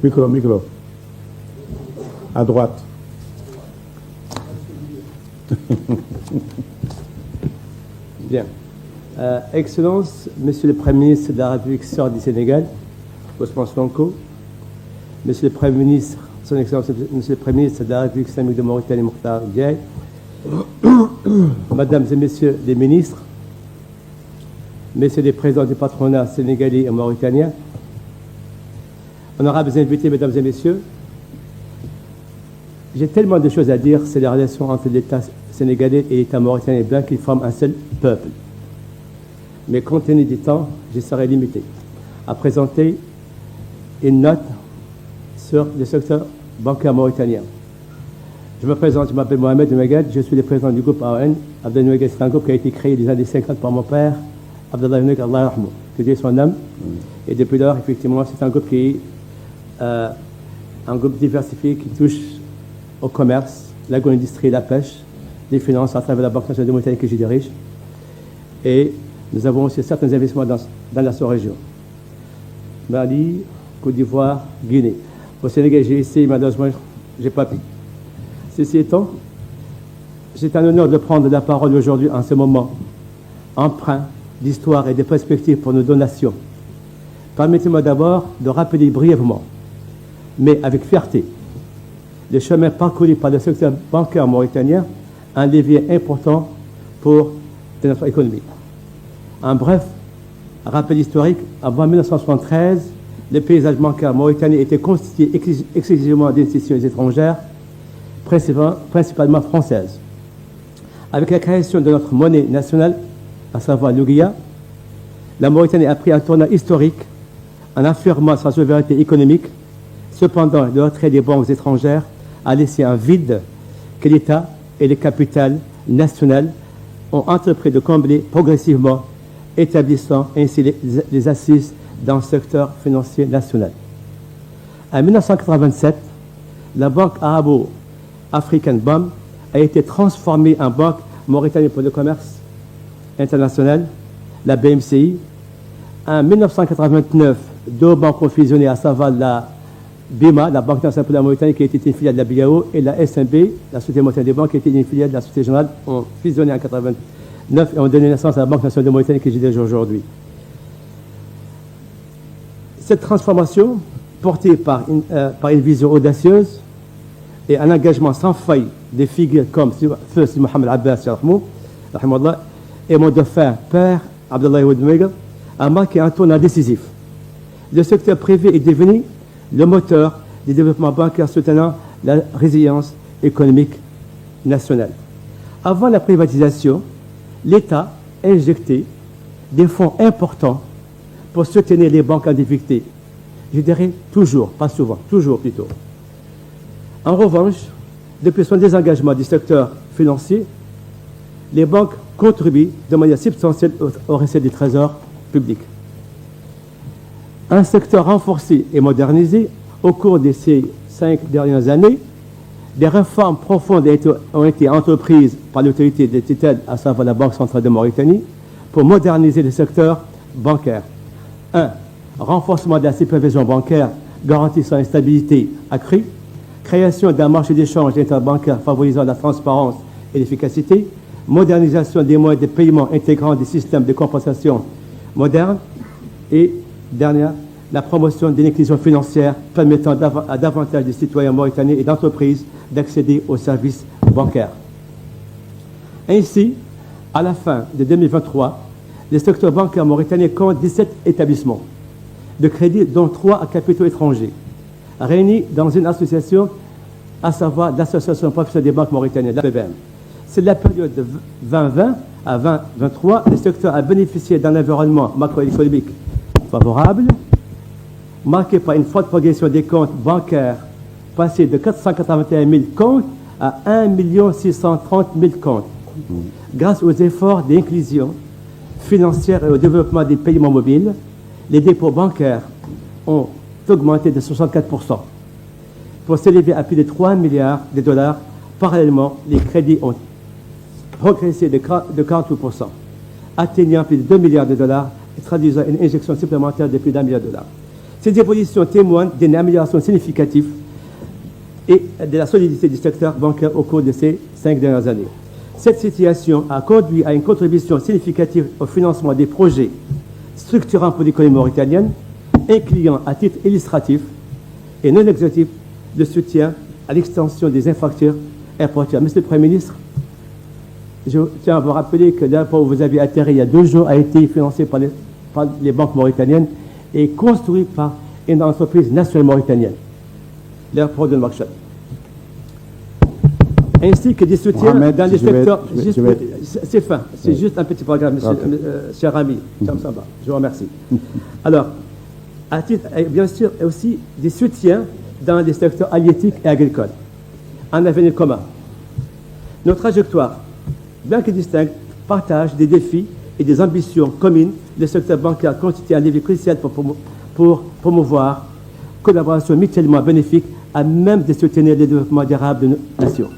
Micro. À droite. Bien. Excellence, Monsieur le Premier ministre de la République sœur du Sénégal, Ousmane Sonko, Monsieur le Premier ministre, Son Excellence, Monsieur le Premier ministre de la République islamique de Mauritanie, Mokhtar Diaye, Mesdames et Messieurs les ministres, Messieurs les présidents du patronat sénégalais et mauritanien, honorables invités, Mesdames et Messieurs, j'ai tellement de choses à dire, c'est la relation entre l'État sénégalais et l'État mauritanien blanc qui forment un seul peuple. Mais compte tenu du temps, je serai limité à présenter une note sur le secteur bancaire mauritanien. Je me présente, je m'appelle Mohamed Noueguet, je suis le président du groupe AON. Abdellah Noueguet, c'est un groupe qui a été créé dans les années 50 par mon père, Abdellah Noueguet, Allah yarhamou, que Dieu son âme. Et depuis lors, effectivement, c'est un groupe qui est un groupe diversifié qui touche au commerce, l'agro-industrie, la pêche, les finances à travers la Banque nationale de Mauritanie que je dirige. Et nous avons aussi certains investissements dans la sous-région. Mali, Côte d'Ivoire, Guinée. Au Sénégal, j'ai essayé, malheureusement, je n'ai pas pu. Ceci étant, c'est un honneur de prendre la parole aujourd'hui en ce moment empreint d'histoire et de perspectives pour nos donations. Permettez-moi d'abord de rappeler brièvement, mais avec fierté, le chemin parcouru par le secteur bancaire mauritanien, un levier important pour notre économie. Un bref rappel historique, avant 1973, le paysage bancaire mauritanien était constitué exclusivement d'institutions étrangères, principalement françaises. Avec la création de notre monnaie nationale, à savoir l'Ouguiya, la Mauritanie a pris un tournant historique en affirmant sa souveraineté économique. Cependant, le retrait des banques étrangères a laissé un vide que l'État et les capitales nationales ont entrepris de combler progressivement, établissant ainsi les assises dans le secteur financier national. En 1987, la Banque Arabo-Africaine BAM a été transformée en Banque Mauritanie pour le commerce international, la BMCI. En 1989, deux banques ont fusionné, à savoir la BIMA, la Banque nationale pour la Mauritanie, qui était une filiale de la BIAO, et la SNB, la Société Mauritanienne des Banques, qui était une filiale de la Société Générale, ont fusionné en 1989 et ont donné naissance à la Banque nationale de Mauritanie qui dirige aujourd'hui. Cette transformation, portée par une vision audacieuse et un engagement sans faille des figures comme Feu Mohamed Abbas et mon dauphin père Abdallah Oudmega, a marqué un tournant décisif. Le secteur privé est devenu le moteur du développement bancaire soutenant la résilience économique nationale. Avant la privatisation, l'État injectait des fonds importants pour soutenir les banques en difficulté. Je dirais toujours, pas souvent, toujours plutôt. En revanche, depuis son désengagement du secteur financier, les banques contribuent de manière substantielle aux recettes du trésor public. Un secteur renforcé et modernisé au cours de ces 5 dernières années, des réformes profondes ont été entreprises par l'autorité de tutelle, à savoir la Banque centrale de Mauritanie, pour moderniser le secteur bancaire. 1. Renforcement de la supervision bancaire garantissant une stabilité accrue, création d'un marché d'échange interbancaire favorisant la transparence et l'efficacité, modernisation des moyens de paiement intégrant des systèmes de compensation modernes et, dernière, la promotion d'une inclusion financière permettant à davantage de citoyens mauritaniens et d'entreprises d'accéder aux services bancaires. Ainsi, à la fin de 2023, le secteur bancaire mauritanien compte 17 établissements de crédit, dont 3 à capitaux étrangers, réunis dans une association, à savoir l'Association professionnelle des banques mauritaniennes, l'APBM. C'est la période de 2020 à 2023, le secteur a bénéficié d'un environnement macroéconomique favorable, marqué par une forte progression des comptes bancaires, passé de 481 000 comptes à 1 630 000 comptes, grâce aux efforts d'inclusion financière et au développement des paiements mobiles. Les dépôts bancaires ont augmenté de 64% pour s'élever à plus de 3 milliards de dollars. Parallèlement, les crédits ont progressé de 48%, atteignant plus de 2 milliards de dollars et traduisant une injection supplémentaire de plus d'1 milliard de dollars. Ces évolutions témoignent d'une amélioration significative et de la solidité du secteur bancaire au cours de ces 5 dernières années. Cette situation a conduit à une contribution significative au financement des projets structurants pour l'économie mauritanienne, incluant à titre illustratif et non exhaustif le soutien à l'extension des infrastructures aéroportuaires. Monsieur le Premier ministre, je tiens à vous rappeler que l'aéroport où vous avez atterri il y a 2 jours a été financé par les banques mauritaniennes et construit par une entreprise nationale mauritanienne, l'aéroport de Nouakchott. Ainsi que des soutiens Mohamed, dans les secteurs... C'est fin, c'est Oui. juste un petit programme, cher ami. Je vous remercie. Alors, à titre, bien sûr, aussi des soutiens dans les secteurs halieutiques et agricoles, en avenir commun. Nos trajectoires, bien que distinctes, partagent des défis et des ambitions communes. Le secteur bancaire constitue un levier crucial pour promouvoir collaboration mutuellement bénéfique à même de soutenir le développement durable de nos nations.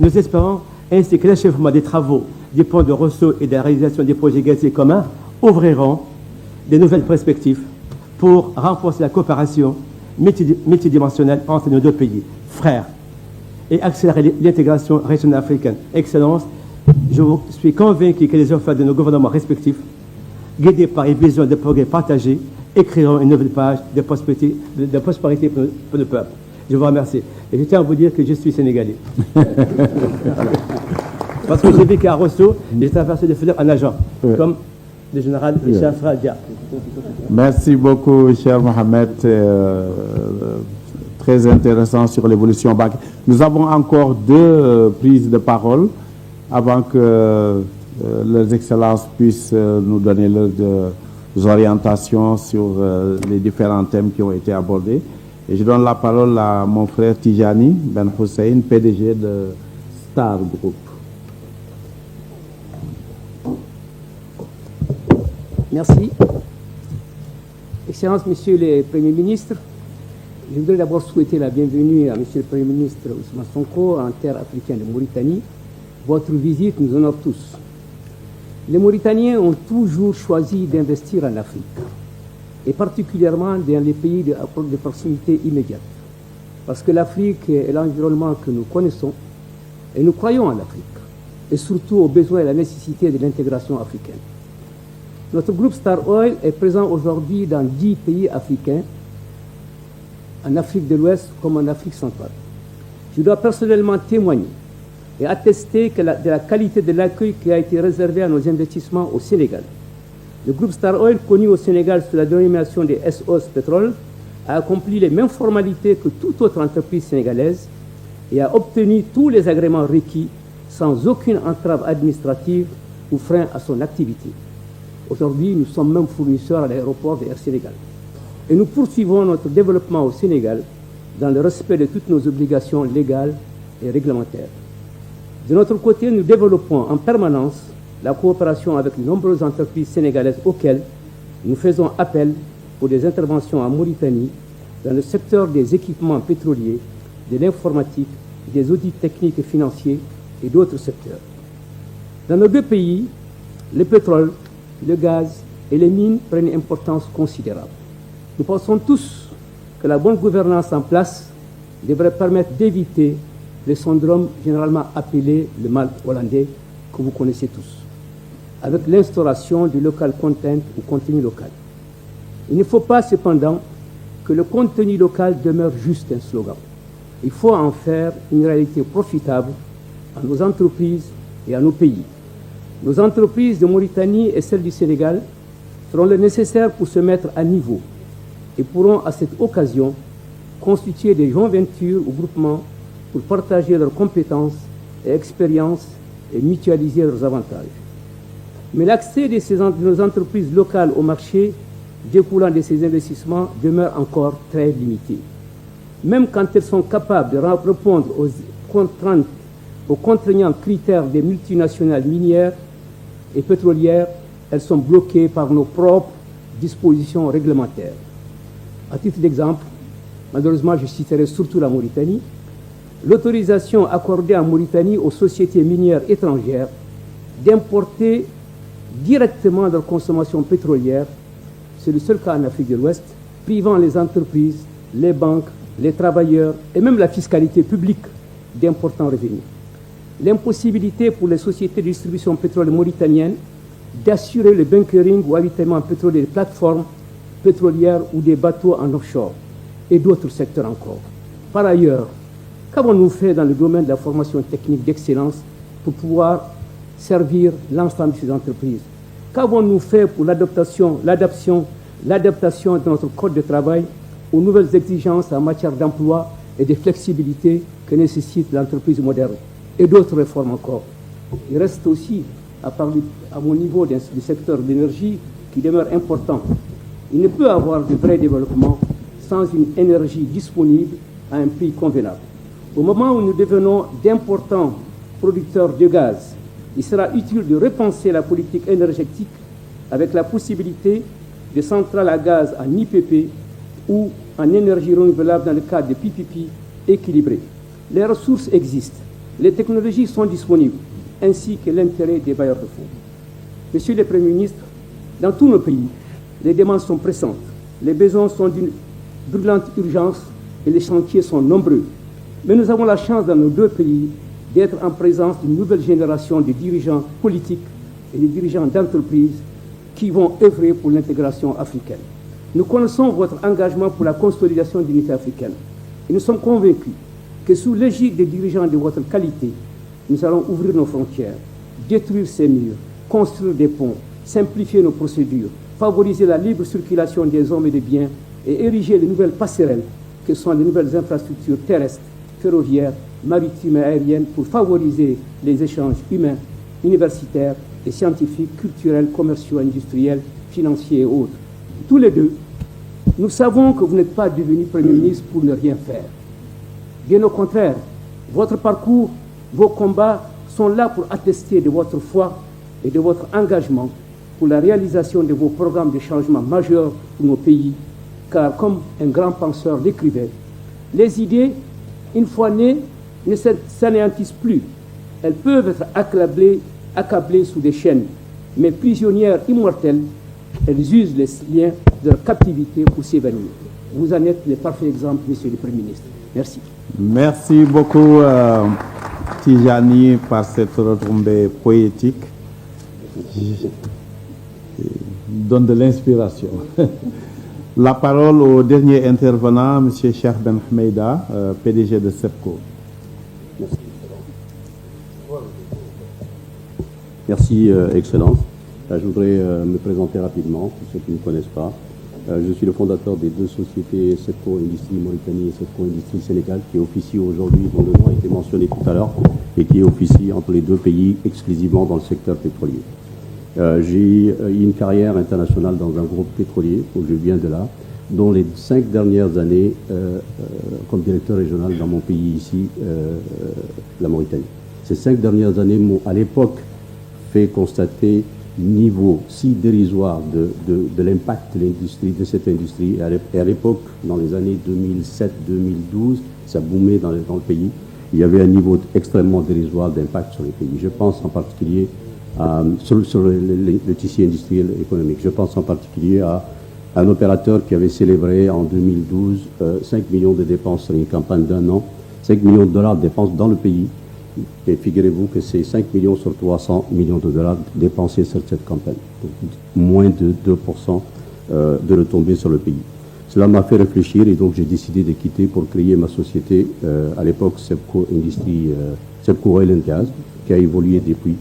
Nous espérons ainsi que l'achèvement des travaux du pont de Rosso et de la réalisation des projets gaziers communs ouvriront de nouvelles perspectives pour renforcer la coopération multidimensionnelle entre nos 2 pays, frères, et accélérer l'intégration régionale africaine. Excellence, je suis convaincu que les efforts de nos gouvernements respectifs, guidés par une vision de progrès partagé, écriront une nouvelle page de prospérité pour le peuple. Je vous remercie. Et je tiens à vous dire que je suis sénégalais. Parce que j'ai vécu à Rosso, j'ai traversé le fleuve en nageant, comme le général Ishaq Dia. Merci beaucoup, cher Mohamed. Très intéressant sur l'évolution bancaire. Nous avons encore 2 prises de parole avant que leurs excellences puissent nous donner leurs orientations sur les différents thèmes qui ont été abordés. Et je donne la parole à mon frère Tijani Ben Hussein, PDG de Star Group. Merci. Excellences, Messieurs les Premiers ministres, Je voudrais d'abord souhaiter la bienvenue à M. le Premier ministre Ousmane Sonko en terre africaine de Mauritanie. Votre visite nous honore tous. Les Mauritaniens ont toujours choisi d'investir en Afrique, et particulièrement dans les pays de proximité immédiate. Parce que l'Afrique est l'environnement que nous connaissons, et nous croyons en l'Afrique, et surtout aux besoins et à la nécessité de l'intégration africaine. Notre groupe Star Oil est présent aujourd'hui dans 10 pays africains, en Afrique de l'Ouest comme en Afrique centrale. Je dois personnellement témoigner et attester de la qualité de l'accueil qui a été réservé à nos investissements au Sénégal. Le groupe Star Oil, connu au Sénégal sous la dénomination des SOS Pétrole, a accompli les mêmes formalités que toute autre entreprise sénégalaise et a obtenu tous les agréments requis sans aucune entrave administrative ou frein à son activité. Aujourd'hui, nous sommes même fournisseurs à l'aéroport de Air Sénégal. Et nous poursuivons notre développement au Sénégal dans le respect de toutes nos obligations légales et réglementaires. De notre côté, nous développons en permanence la coopération avec de nombreuses entreprises sénégalaises auxquelles nous faisons appel pour des interventions en Mauritanie dans le secteur des équipements pétroliers, de l'informatique, des audits techniques et financiers et d'autres secteurs. Dans nos deux pays, le pétrole, le gaz et les mines prennent une importance considérable. Nous pensons tous que la bonne gouvernance en place devrait permettre d'éviter le syndrome généralement appelé le mal hollandais que vous connaissez tous, avec l'instauration du local content ou contenu local. Il ne faut pas cependant que le contenu local demeure juste un slogan. Il faut en faire une réalité profitable à nos entreprises et à nos pays. Nos entreprises de Mauritanie et celles du Sénégal feront le nécessaire pour se mettre à niveau et pourront à cette occasion constituer des joint ventures ou groupements pour partager leurs compétences et expériences et mutualiser leurs avantages. Mais l'accès de nos entreprises locales au marché découlant de ces investissements demeure encore très limité. Même quand elles sont capables de répondre aux contraignants critères des multinationales minières et pétrolières, elles sont bloquées par nos propres dispositions réglementaires. À titre d'exemple, malheureusement, je citerai surtout la Mauritanie. L'autorisation accordée en Mauritanie aux sociétés minières étrangères d'importer directement leur consommation pétrolière, c'est le seul cas en Afrique de l'Ouest, privant les entreprises, les banques, les travailleurs et même la fiscalité publique d'importants revenus. L'impossibilité pour les sociétés de distribution pétrole mauritaniennes d'assurer le bunkering ou avitaillement pétrolier des plateformes pétrolières ou des bateaux en offshore et d'autres secteurs encore. Par ailleurs, qu'avons-nous fait dans le domaine de la formation technique d'excellence pour pouvoir servir l'ensemble de ces entreprises? Qu'avons-nous fait pour l'adaptation de notre code de travail aux nouvelles exigences en matière d'emploi et de flexibilité que nécessite l'entreprise moderne et d'autres réformes encore? Il reste aussi, à mon niveau du secteur de l'énergie, qui demeure important. Il ne peut y avoir de vrai développement sans une énergie disponible à un prix convenable. Au moment où nous devenons d'importants producteurs de gaz, il sera utile de repenser la politique énergétique avec la possibilité de centrales à gaz en IPP ou en énergie renouvelable dans le cadre de PPP équilibré. Les ressources existent, les technologies sont disponibles, ainsi que l'intérêt des bailleurs de fonds. Monsieur le Premier ministre, dans tous nos pays, les demandes sont pressantes, les besoins sont d'une brûlante urgence et les chantiers sont nombreux. Mais nous avons la chance dans nos deux pays d'être en présence d'une nouvelle génération de dirigeants politiques et de dirigeants d'entreprises qui vont œuvrer pour l'intégration africaine. Nous connaissons votre engagement pour la consolidation de l'unité africaine et nous sommes convaincus que sous l'égide des dirigeants de votre qualité, nous allons ouvrir nos frontières, détruire ces murs, construire des ponts, simplifier nos procédures, favoriser la libre circulation des hommes et des biens et ériger les nouvelles passerelles que sont les nouvelles infrastructures terrestres, ferroviaires, maritimes et aériennes pour favoriser les échanges humains, universitaires et scientifiques, culturels, commerciaux, industriels, financiers et autres. Tous les deux, nous savons que vous n'êtes pas devenu Premier ministre pour ne rien faire. Bien au contraire, votre parcours, vos combats sont là pour attester de votre foi et de votre engagement pour la réalisation de vos programmes de changement majeurs pour nos pays, car comme un grand penseur l'écrivait, les idées, une fois nées, ne s'anéantissent plus. Elles peuvent être accablées sous des chaînes, mais prisonnières immortelles, elles usent les liens de leur captivité pour s'évanouir. Vous en êtes le parfait exemple, Monsieur le Premier ministre. Merci. Merci beaucoup, Tijani, par cette retombée poétique. Donne de l'inspiration. La parole au dernier intervenant, M. Cheikh Ben Hmeida, PDG de SEPCO. Merci, Excellence. Je voudrais me présenter rapidement, pour ceux qui ne me connaissent pas. Je suis le fondateur des deux sociétés SEPCO Industrie Mauritanie et SEPCO Industrie Sénégal, qui officie aujourd'hui, dont le nom a été mentionné tout à l'heure, et qui officie entre les deux pays exclusivement dans le secteur pétrolier. J'ai une carrière internationale dans un groupe pétrolier, où je viens de là, dont les 5 dernières années comme directeur régional dans mon pays ici, la Mauritanie. Ces 5 dernières années m'ont à l'époque fait constater niveau si dérisoire de l'impact de cette industrie. Et à l'époque, dans les années 2007-2012, ça boomait dans le pays. Il y avait un niveau extrêmement dérisoire d'impact sur les pays. Je pense en particulier sur le tissu industriel économique. Je pense en particulier à un opérateur qui avait célébré en 2012 5 millions de dépenses sur une campagne d'un an, 5 millions de dollars de dépenses dans le pays. Et figurez-vous que c'est 5 millions sur 300 millions de dollars dépensés sur cette campagne. Donc, moins de 2% de retombées sur le pays. Cela m'a fait réfléchir et donc j'ai décidé de quitter pour créer ma société, à l'époque SEPCO Industrie, SEPCO Oil and Gas, qui a évolué depuis,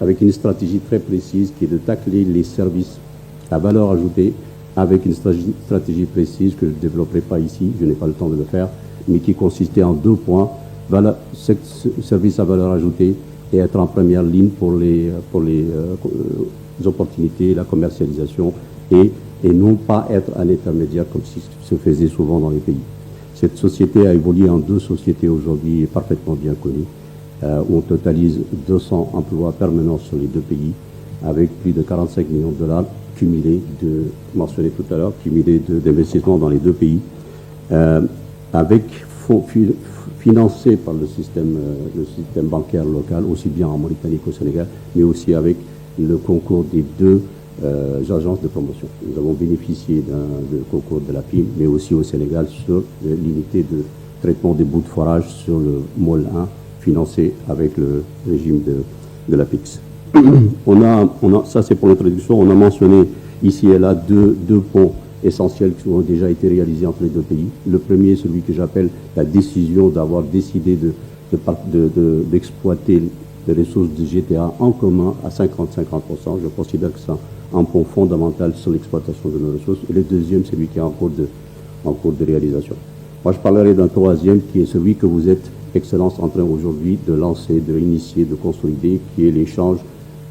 avec une stratégie très précise qui est de tacler les services à valeur ajoutée, avec une stratégie précise que je ne développerai pas ici, je n'ai pas le temps de le faire, mais qui consistait en 2 points. Service à valeur ajoutée et être en première ligne pour les opportunités, la commercialisation et non pas être un intermédiaire comme ce qui se faisait souvent dans les pays. Cette société a évolué en 2 sociétés aujourd'hui parfaitement bien connues, où on totalise 200 emplois permanents sur les 2 pays, avec plus de 45 millions de dollars cumulés, mentionné tout à l'heure, cumulés d'investissements dans les 2 pays, avec financé par le système bancaire local, aussi bien en Mauritanie qu'au Sénégal, mais aussi avec le concours des 2 agences de promotion. Nous avons bénéficié du concours de la PIM, mais aussi au Sénégal sur l'unité de traitement des bouts de forage sur le MOL 1, financé avec le régime de la PIX. Ça c'est pour l'introduction. On a mentionné ici et là deux ponts essentiels qui ont déjà été réalisés entre les 2 pays. Le premier, celui que j'appelle la décision d'avoir décidé d'exploiter les ressources du GTA en commun à 50-50%. Je considère que c'est un pont fondamental sur l'exploitation de nos ressources. Et le deuxième, celui qui est en cours de réalisation. Moi, je parlerai d'un troisième qui est celui que vous êtes, Excellence, en train aujourd'hui de lancer, de réinitier, de consolider, qui est l'échange,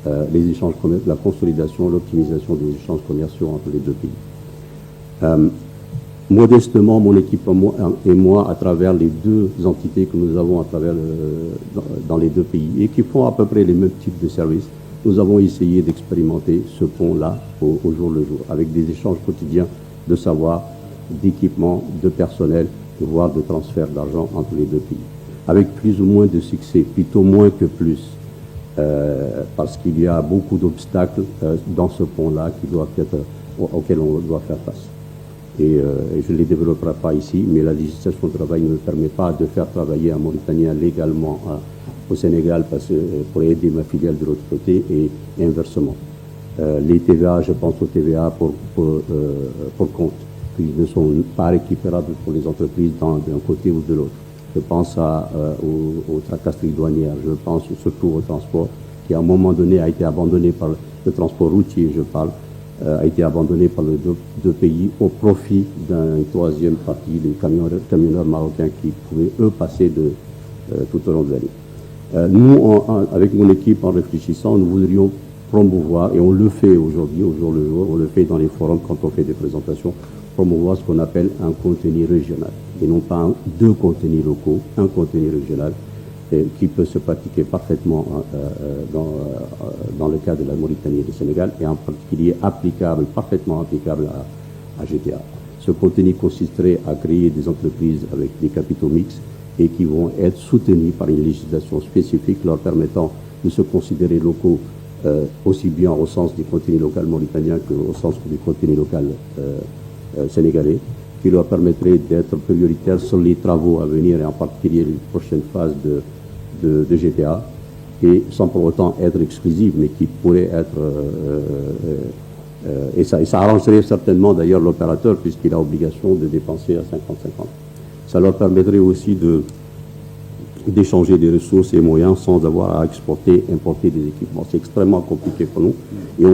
la consolidation, l'optimisation des échanges commerciaux entre les 2 pays. Modestement, mon équipe et moi, à travers les 2 entités que nous avons dans les 2 pays et qui font à peu près les mêmes types de services, nous avons essayé d'expérimenter ce pont-là au jour le jour, avec des échanges quotidiens de savoir, d'équipement, de personnel, voire de transfert d'argent entre les 2 pays. Avec plus ou moins de succès, plutôt moins que plus, parce qu'il y a beaucoup d'obstacles dans ce pont-là auxquels on doit faire face. Et je ne les développerai pas ici, mais la législation du travail ne me permet pas de faire travailler un Mauritanien légalement au Sénégal pour aider ma filiale de l'autre côté et inversement. Les TVA, je pense aux TVA pour compte, qui ne sont pas récupérables pour les entreprises d'un côté ou de l'autre. Je pense aux tracasseries douanières, je pense surtout au transport qui à un moment donné a été abandonné par le transport routier, je parle, a été abandonné par les deux pays au profit d'une troisième partie, les camionneurs marocains qui pouvaient, eux, passer tout au long de l'année. Nous, avec mon équipe, en réfléchissant, nous voudrions promouvoir, et on le fait aujourd'hui, au jour le jour, on le fait dans les forums quand on fait des présentations, promouvoir ce qu'on appelle un contenu régional, et non pas 2 contenus locaux, un contenu régional qui peut se pratiquer parfaitement dans le cas de la Mauritanie et du Sénégal, et en particulier parfaitement applicable à GTA. Ce contenu consisterait à créer des entreprises avec des capitaux mixtes et qui vont être soutenues par une législation spécifique leur permettant de se considérer locaux aussi bien au sens du contenu local mauritanien qu'au sens du contenu local sénégalais, qui leur permettrait d'être prioritaires sur les travaux à venir et en particulier les prochaines phases de GTA, et sans pour autant être exclusive, mais qui pourrait être... et ça arrangerait certainement d'ailleurs l'opérateur puisqu'il a obligation de dépenser à 50-50. Ça leur permettrait aussi d'échanger des ressources et moyens sans avoir à importer des équipements. C'est extrêmement compliqué pour nous et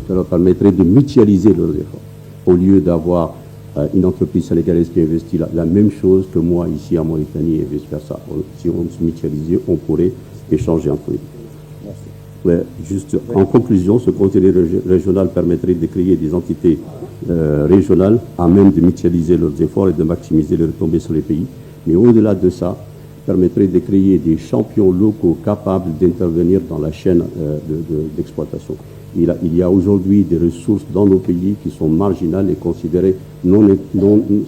ça leur permettrait de mutualiser leurs efforts. Au lieu d'avoir une entreprise sénégalaise qui investit la même chose que moi ici en Mauritanie et vice-versa. Si on se mutualisait, on pourrait échanger entre eux. Ouais, juste en conclusion, ce contenu régional permettrait de créer des entités régionales à même de mutualiser leurs efforts et de maximiser les retombées sur les pays. Mais au-delà de ça, permettrait de créer des champions locaux capables d'intervenir dans la chaîne d'exploitation. Il y a aujourd'hui des ressources dans nos pays qui sont marginales et considérées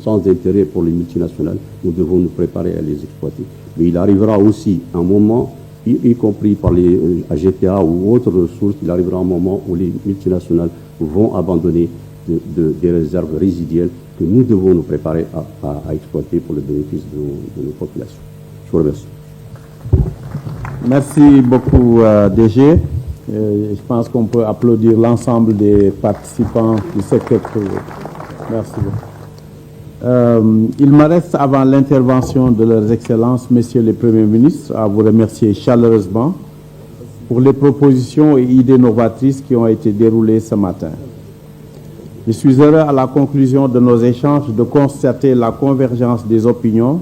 sans intérêt pour les multinationales. Nous devons nous préparer à les exploiter. Mais il arrivera aussi un moment, y compris par les GTA ou autres ressources, il arrivera un moment où les multinationales vont abandonner des réserves résiduelles que nous devons nous préparer à exploiter pour le bénéfice de nos populations. Je vous remercie. Merci beaucoup, DG. Je pense qu'on peut applaudir l'ensemble des participants du secteur privé. Merci beaucoup. Il me reste, avant l'intervention de leurs excellences, messieurs les premiers ministres, à vous remercier chaleureusement pour les propositions et idées novatrices qui ont été déroulées ce matin. Je suis heureux, à la conclusion de nos échanges, de constater la convergence des opinions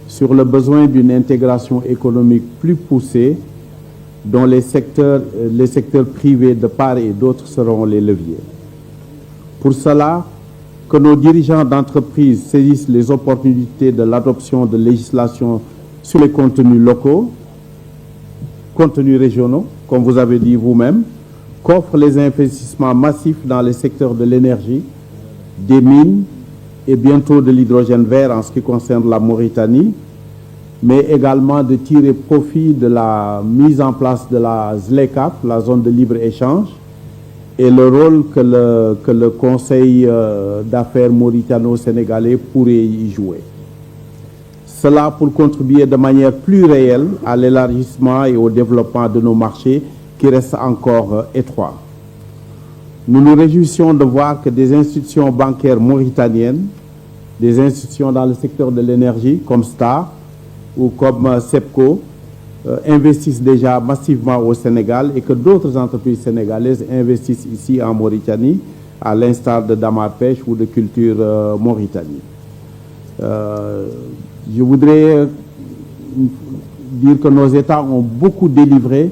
sur le besoin d'une intégration économique plus poussée dont les secteurs privés de part et d'autre seront les leviers. Pour cela, que nos dirigeants d'entreprise saisissent les opportunités de l'adoption de législation sur les contenus locaux, contenus régionaux, comme vous avez dit vous-même, qu'offrent les investissements massifs dans les secteurs de l'énergie, des mines et bientôt de l'hydrogène vert en ce qui concerne la Mauritanie, mais également de tirer profit de la mise en place de la ZLECAF, la zone de libre-échange, et le rôle que le Conseil d'affaires mauritano-sénégalais pourrait y jouer. Cela pour contribuer de manière plus réelle à l'élargissement et au développement de nos marchés qui restent encore étroits. Nous nous réjouissons de voir que des institutions bancaires mauritaniennes, des institutions dans le secteur de l'énergie comme STAR ou comme SEPCO, investissent déjà massivement au Sénégal et que d'autres entreprises sénégalaises investissent ici en Mauritanie, à l'instar de Damar Pêche ou de Culture Mauritanie. Je voudrais dire que nos États ont beaucoup délivré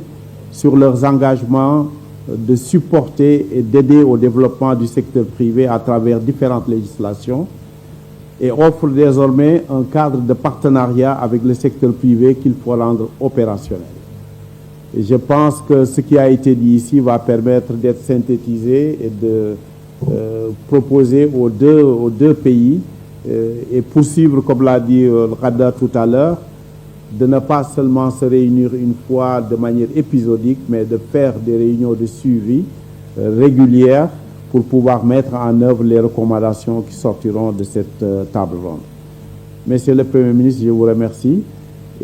sur leurs engagements de supporter et d'aider au développement du secteur privé à travers différentes législations et offre désormais un cadre de partenariat avec le secteur privé qu'il faut rendre opérationnel. Et je pense que ce qui a été dit ici va permettre d'être synthétisé et de proposer aux deux pays et poursuivre, comme l'a dit Rada tout à l'heure, de ne pas seulement se réunir une fois de manière épisodique, mais de faire des réunions de suivi régulières pour pouvoir mettre en œuvre les recommandations qui sortiront de cette table ronde. Monsieur le Premier ministre, je vous remercie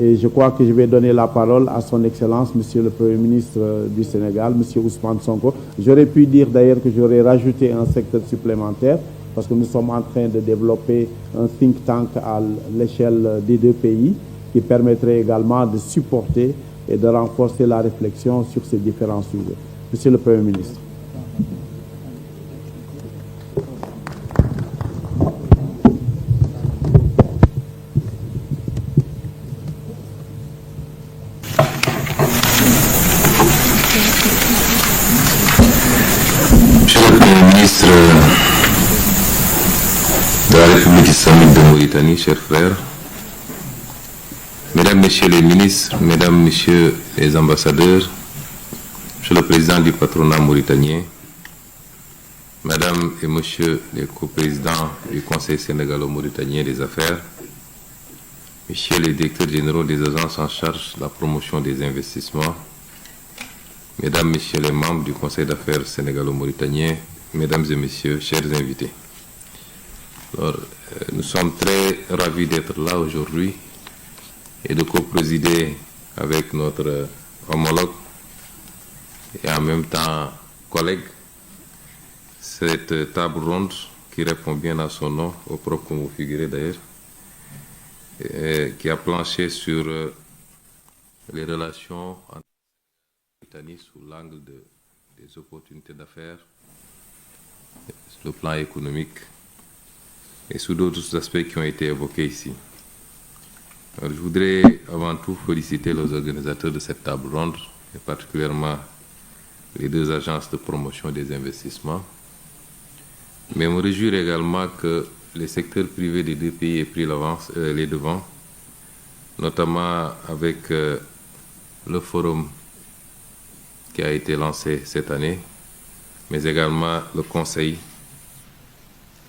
et je crois que je vais donner la parole à son Excellence, Monsieur le Premier ministre du Sénégal, Monsieur Ousmane Sonko. J'aurais pu dire d'ailleurs que j'aurais rajouté un secteur supplémentaire parce que nous sommes en train de développer un think tank à l'échelle des deux pays qui permettrait également de supporter et de renforcer la réflexion sur ces différents sujets. Monsieur le Premier ministre. Monsieur le Premier ministre de la République islamique de Mauritanie, chers frères, Mesdames, Messieurs les ministres, Mesdames, Messieurs les ambassadeurs, Monsieur le Président du patronat mauritanien, Madame et Monsieur les coprésidents du Conseil sénégalo-mauritanien des affaires, Messieurs les directeurs généraux des agences en charge de la promotion des investissements, Mesdames, Messieurs les membres du Conseil d'affaires sénégalo-mauritanien, Mesdames et Messieurs, chers invités. Alors, nous sommes très ravis d'être là aujourd'hui et de co-présider avec notre homologue et en même temps collègue cette table ronde qui répond bien à son nom, au propre comme vous figurez d'ailleurs, qui a planché sur les relations entre l'Italie sous l'angle des opportunités d'affaires, sur le plan économique et sous d'autres aspects qui ont été évoqués ici. Alors, je voudrais avant tout féliciter les organisateurs de cette table ronde, et particulièrement les deux agences de promotion des investissements, mais me réjouir également que les secteurs privés des deux pays aient pris les devants, notamment avec le forum qui a été lancé cette année, mais également le Conseil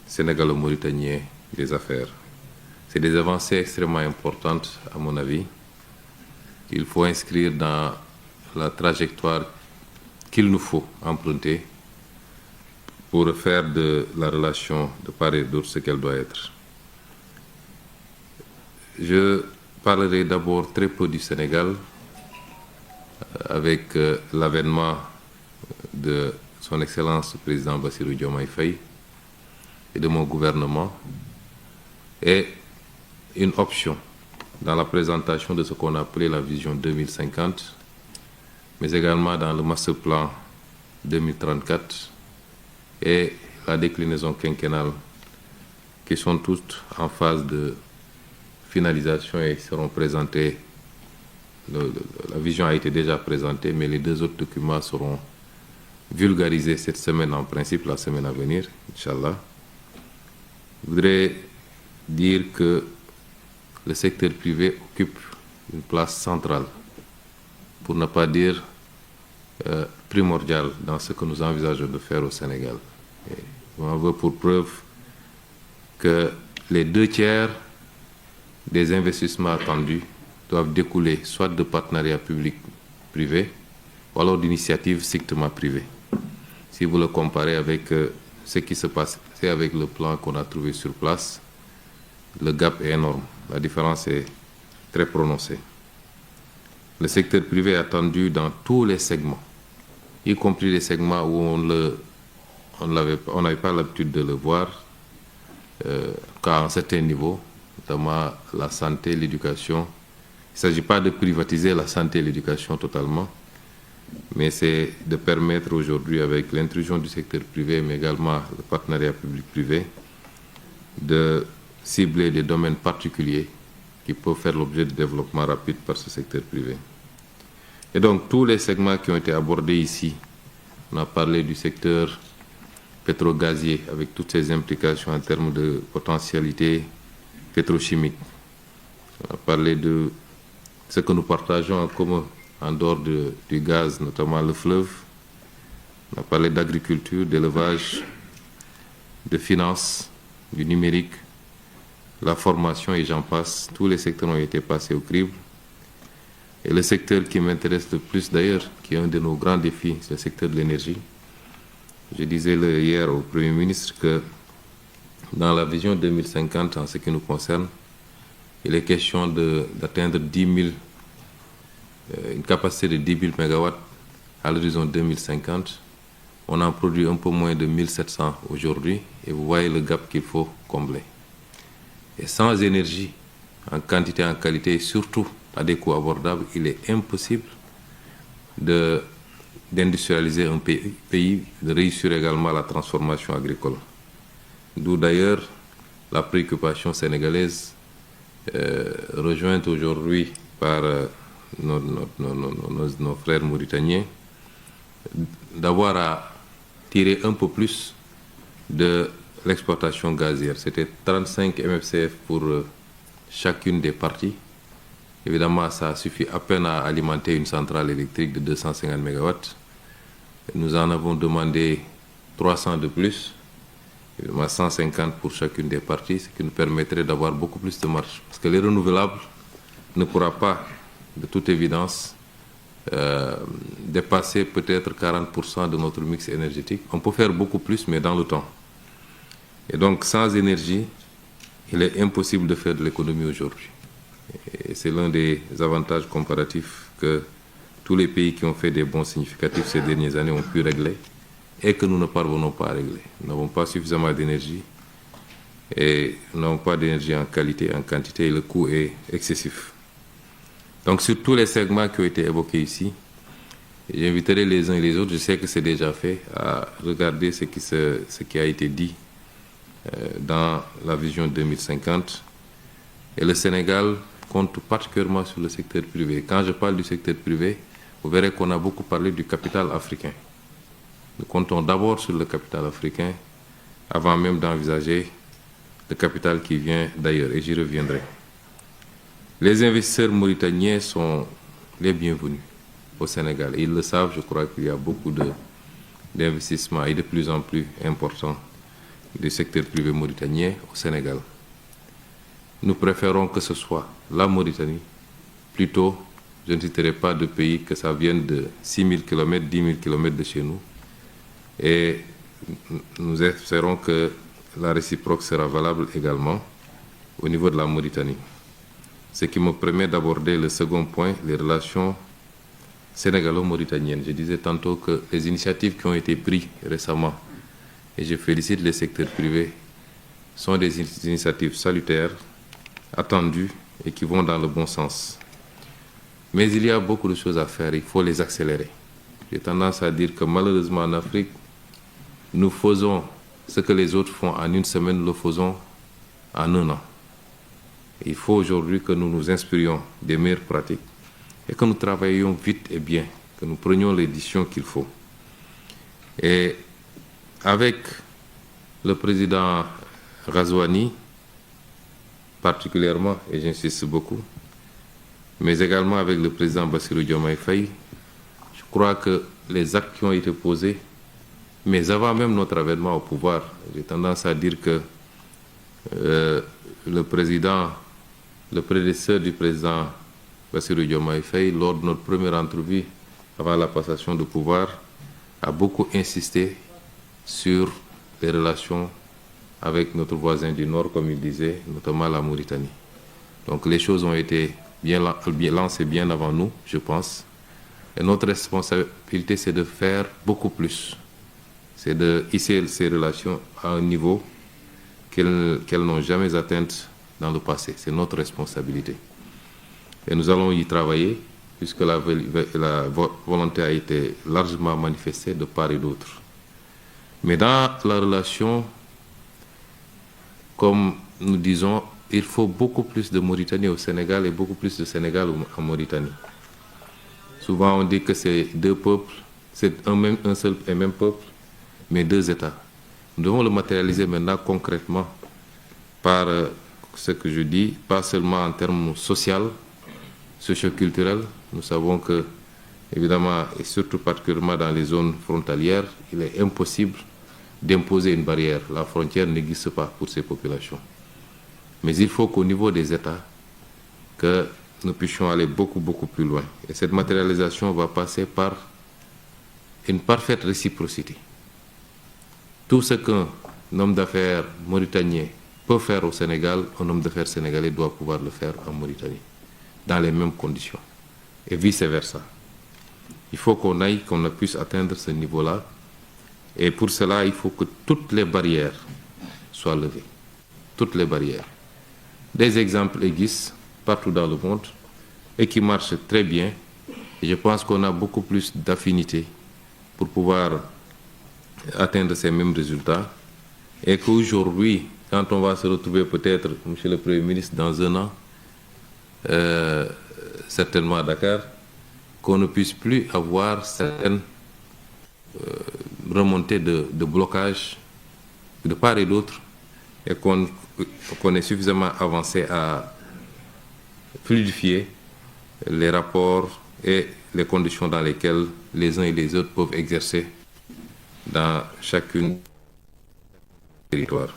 sénégalo-mauritanien des affaires. C'est des avancées extrêmement importantes, à mon avis, qu'il faut inscrire dans la trajectoire qu'il nous faut emprunter pour faire de la relation de part et d'autre ce qu'elle doit être. Je parlerai d'abord très peu du Sénégal, avec l'avènement de son Excellence le Président Bassirou Diomaye Faye et de mon gouvernement, et une option dans la présentation de ce qu'on a appelé la vision 2050, mais également dans le master plan 2034 et la déclinaison quinquennale, qui sont toutes en phase de finalisation et seront présentées. La vision a été déjà présentée, mais les deux autres documents seront vulgarisés cette semaine, en principe la semaine à venir, Inch'Allah. Je voudrais dire que le secteur privé occupe une place centrale, pour ne pas dire primordiale, dans ce que nous envisageons de faire au Sénégal. Et on veut pour preuve que les 2/3 des investissements attendus doivent découler soit de partenariats publics-privés ou alors d'initiatives strictement privées. Si vous le comparez avec ce qui se passe avec le plan qu'on a trouvé sur place, le gap est énorme. La différence est très prononcée. Le secteur privé est attendu dans tous les segments, y compris les segments où on n'avait pas l'habitude de le voir, qu'à un certain niveau, notamment la santé, l'éducation. Il ne s'agit pas de privatiser la santé et l'éducation totalement, mais c'est de permettre aujourd'hui, avec l'intrusion du secteur privé, mais également le partenariat public-privé, de cibler des domaines particuliers qui peuvent faire l'objet de développement rapide par ce secteur privé. Et donc, tous les segments qui ont été abordés ici, on a parlé du secteur pétro-gazier, avec toutes ses implications en termes de potentialité pétrochimique. On a parlé de ce que nous partageons en commun en dehors du gaz, notamment le fleuve. On a parlé d'agriculture, d'élevage, de finances, du numérique, la formation et j'en passe. Tous les secteurs ont été passés au crible. Et le secteur qui m'intéresse le plus d'ailleurs, qui est un de nos grands défis, c'est le secteur de l'énergie. Je disais hier au Premier ministre que dans la vision 2050, en ce qui nous concerne, il est question d'atteindre une capacité de 10 000 MW à l'horizon 2050. On en produit un peu moins de 1700 aujourd'hui et vous voyez le gap qu'il faut combler. Et sans énergie, en quantité, en qualité et surtout à des coûts abordables, il est impossible d'industrialiser un pays, de réussir également la transformation agricole. D'où d'ailleurs la préoccupation sénégalaise, rejointe aujourd'hui par nos frères mauritaniens, d'avoir à tirer un peu plus de l'exploitation gazière. C'était 35 MFCF pour chacune des parties. Évidemment, ça suffit à peine à alimenter une centrale électrique de 250 MW. Nous en avons demandé 300 de plus, évidemment 150 pour chacune des parties, ce qui nous permettrait d'avoir beaucoup plus de marge. Parce que les renouvelables ne pourra pas, de toute évidence, dépasser peut-être 40% de notre mix énergétique. On peut faire beaucoup plus, mais dans le temps. Et donc, sans énergie, il est impossible de faire de l'économie aujourd'hui. Et c'est l'un des avantages comparatifs que tous les pays qui ont fait des bons significatifs ces dernières années ont pu régler et que nous ne parvenons pas à régler. Nous n'avons pas suffisamment d'énergie et nous n'avons pas d'énergie en qualité, en quantité, et le coût est excessif. Donc, sur tous les segments qui ont été évoqués ici, j'inviterai les uns et les autres, je sais que c'est déjà fait, à regarder ce qui a été dit dans la vision 2050. Et le Sénégal compte particulièrement sur le secteur privé. Quand je parle du secteur privé, vous verrez qu'on a beaucoup parlé du capital africain. Nous comptons d'abord sur le capital africain avant même d'envisager le capital qui vient d'ailleurs, et j'y reviendrai. Les investisseurs mauritaniens sont les bienvenus au Sénégal. Et ils le savent, je crois qu'il y a beaucoup d'investissements et de plus en plus importants du secteur privé mauritanien au Sénégal. Nous préférons que ce soit la Mauritanie. Plutôt, je ne citerai pas de pays que ça vienne de 6 000 km, 10 000 km de chez nous. Et nous espérons que la réciproque sera valable également au niveau de la Mauritanie. Ce qui me permet d'aborder le second point, les relations sénégalo-mauritaniennes. Je disais tantôt que les initiatives qui ont été prises récemment, et je félicite les secteurs privés, sont des initiatives salutaires, attendues et qui vont dans le bon sens. Mais il y a beaucoup de choses à faire, il faut les accélérer. J'ai tendance à dire que malheureusement en Afrique, nous faisons ce que les autres font en une semaine, nous le faisons en un an. Il faut aujourd'hui que nous nous inspirions des meilleures pratiques et que nous travaillions vite et bien, que nous prenions les décisions qu'il faut. Et avec le président Razouani, particulièrement, et j'insiste beaucoup, mais également avec le président Bassirou Diomaye Faye, je crois que les actes qui ont été posés, mais avant même notre avènement au pouvoir, j'ai tendance à dire que le prédécesseur du président Bassirou Diomaye Faye, lors de notre première entrevue avant la passation de pouvoir, a beaucoup insisté sur les relations avec notre voisin du Nord, comme il disait, notamment la Mauritanie. Donc les choses ont été bien lancées bien avant nous, je pense. Et notre responsabilité, c'est de faire beaucoup plus. C'est de hisser ces relations à un niveau qu'elles n'ont jamais atteint dans le passé. C'est notre responsabilité. Et nous allons y travailler, puisque la volonté a été largement manifestée de part et d'autre. Mais dans la relation, comme nous disons, il faut beaucoup plus de Mauritanie au Sénégal et beaucoup plus de Sénégal en Mauritanie. Souvent on dit que c'est deux peuples, c'est un seul et même peuple, mais deux États. Nous devons le matérialiser maintenant concrètement par ce que je dis, pas seulement en termes sociaux, socio-culturels. Nous savons que, évidemment, et surtout particulièrement dans les zones frontalières, il est impossible d'imposer une barrière. La frontière n'existe pas pour ces populations. Mais il faut qu'au niveau des États, que nous puissions aller beaucoup, beaucoup plus loin. Et cette matérialisation va passer par une parfaite réciprocité. Tout ce qu'un homme d'affaires mauritanien peut faire au Sénégal, un homme d'affaires sénégalais doit pouvoir le faire en Mauritanie, dans les mêmes conditions, et vice-versa. Il faut qu'on puisse atteindre ce niveau-là, et pour cela, il faut que toutes les barrières soient levées. Toutes les barrières. Des exemples existent partout dans le monde, et qui marchent très bien, et je pense qu'on a beaucoup plus d'affinité pour pouvoir atteindre ces mêmes résultats, et qu'aujourd'hui, quand on va se retrouver peut-être, Monsieur le Premier ministre, dans un an, certainement à Dakar, qu'on ne puisse plus avoir certaines remontées de blocage de part et d'autre, et qu'on ait suffisamment avancé à fluidifier les rapports et les conditions dans lesquelles les uns et les autres peuvent exercer dans chacune des territoires.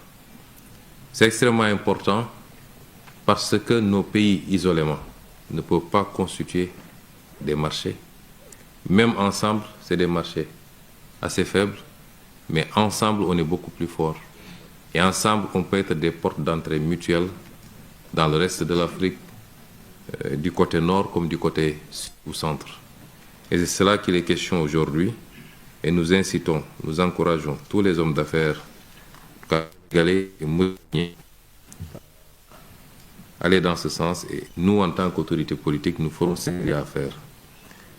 C'est extrêmement important parce que nos pays isolément ne peuvent pas constituer des marchés. Même ensemble, c'est des marchés assez faibles, mais ensemble, on est beaucoup plus fort. Et ensemble, on peut être des portes d'entrée mutuelles dans le reste de l'Afrique, du côté nord comme du côté sud ou centre. Et c'est cela qu'il est question aujourd'hui. Et nous incitons, nous encourageons tous les hommes d'affaires sénégalais et mauritaniens à aller dans ce sens. Et nous, en tant qu'autorité politique, nous ferons ce qu'il y a à faire.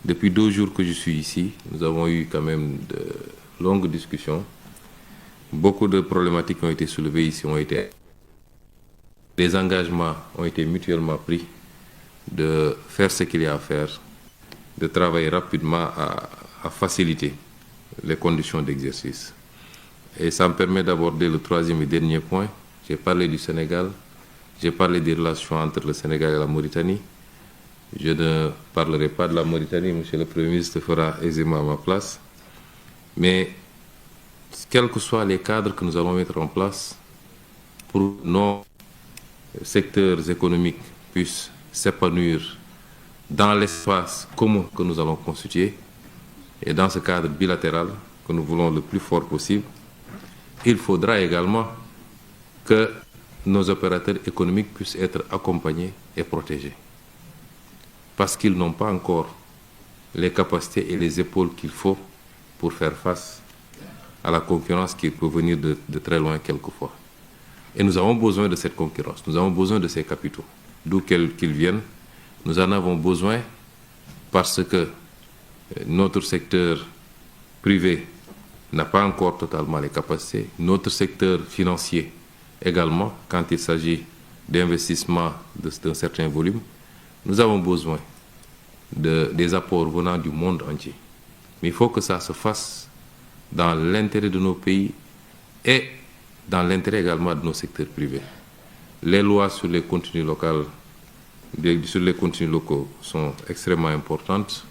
Depuis 2 jours que je suis ici, nous avons eu quand même de longues discussions. Beaucoup de problématiques ont été soulevées ici, des engagements ont été mutuellement pris de faire ce qu'il y a à faire, de travailler rapidement à faciliter les conditions d'exercice. Et ça me permet d'aborder le 3e et dernier point. J'ai parlé du Sénégal, j'ai parlé des relations entre le Sénégal et la Mauritanie. Je ne parlerai pas de la Mauritanie, Monsieur le Premier ministre fera aisément à ma place. Mais quels que soient les cadres que nous allons mettre en place pour que nos secteurs économiques puissent s'épanouir dans l'espace commun que nous allons constituer et dans ce cadre bilatéral que nous voulons le plus fort possible, il faudra également que nos opérateurs économiques puissent être accompagnés et protégés. Parce qu'ils n'ont pas encore les capacités et les épaules qu'il faut pour faire face à la concurrence qui peut venir de très loin quelquefois. Et nous avons besoin de cette concurrence, nous avons besoin de ces capitaux, d'où qu'ils viennent. Nous en avons besoin parce que notre secteur privé n'a pas encore totalement les capacités, notre secteur financier également, quand il s'agit d'investissements d'un certain volume, nous avons besoin des apports venant du monde entier. Mais il faut que ça se fasse dans l'intérêt de nos pays et dans l'intérêt également de nos secteurs privés. Les lois sur les contenus locaux, sont extrêmement importantes.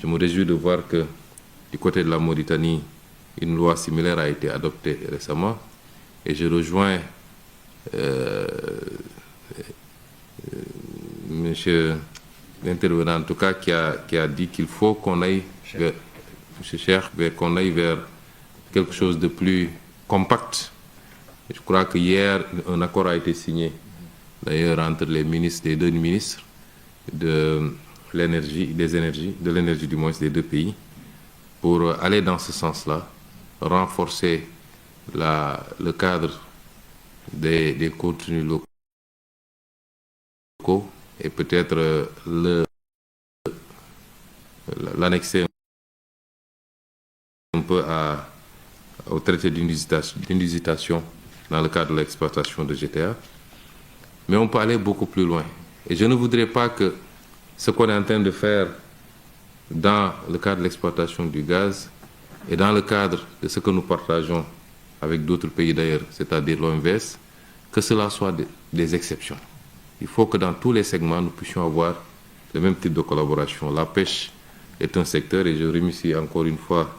Je me réjouis de voir que du côté de la Mauritanie, une loi similaire a été adoptée récemment. Et je rejoins monsieur l'intervenant, en tout cas, qui a dit qu'il faut qu'on aille vers quelque chose de plus compact. Je crois que hier, un accord a été signé, d'ailleurs, entre les ministres, les 2 ministres de l'énergie du moins des 2 pays, pour aller dans ce sens-là, renforcer le cadre des contenus locaux et peut-être l'annexer un peu au traité d'inusitation dans le cadre de l'exploitation de GTA. Mais on peut aller beaucoup plus loin. Et je ne voudrais pas que ce qu'on est en train de faire dans le cadre de l'exploitation du gaz et dans le cadre de ce que nous partageons avec d'autres pays d'ailleurs, c'est-à-dire l'OMVS, que cela soit des exceptions. Il faut que dans tous les segments, nous puissions avoir le même type de collaboration. La pêche est un secteur, et je remercie encore une fois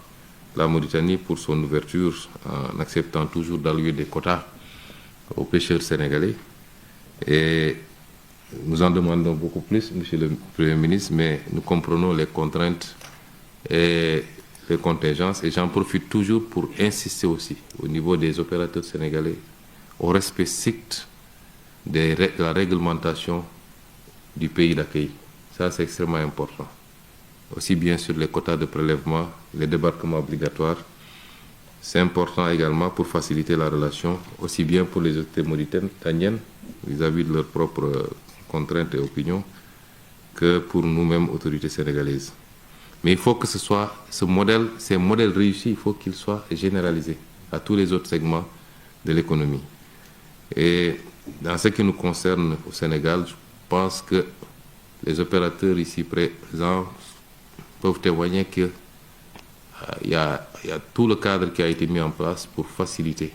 la Mauritanie pour son ouverture en acceptant toujours d'allouer des quotas aux pêcheurs sénégalais. Et nous en demandons beaucoup plus, Monsieur le Premier ministre, mais nous comprenons les contraintes et les contingences. Et j'en profite toujours pour insister aussi au niveau des opérateurs sénégalais au respect strict de la réglementation du pays d'accueil. Ça, c'est extrêmement important. Aussi bien sur les quotas de prélèvement, les débarquements obligatoires. C'est important également pour faciliter la relation, aussi bien pour les autorités mauritaniennes vis-à-vis de leurs propres contraintes et opinions, que pour nous-mêmes, autorités sénégalaises. Mais il faut que ces modèles réussis, il faut qu'ils soient généralisés à tous les autres segments de l'économie. Et dans ce qui nous concerne au Sénégal, je pense que les opérateurs ici présents peuvent témoigner qu'il y a tout le cadre qui a été mis en place pour faciliter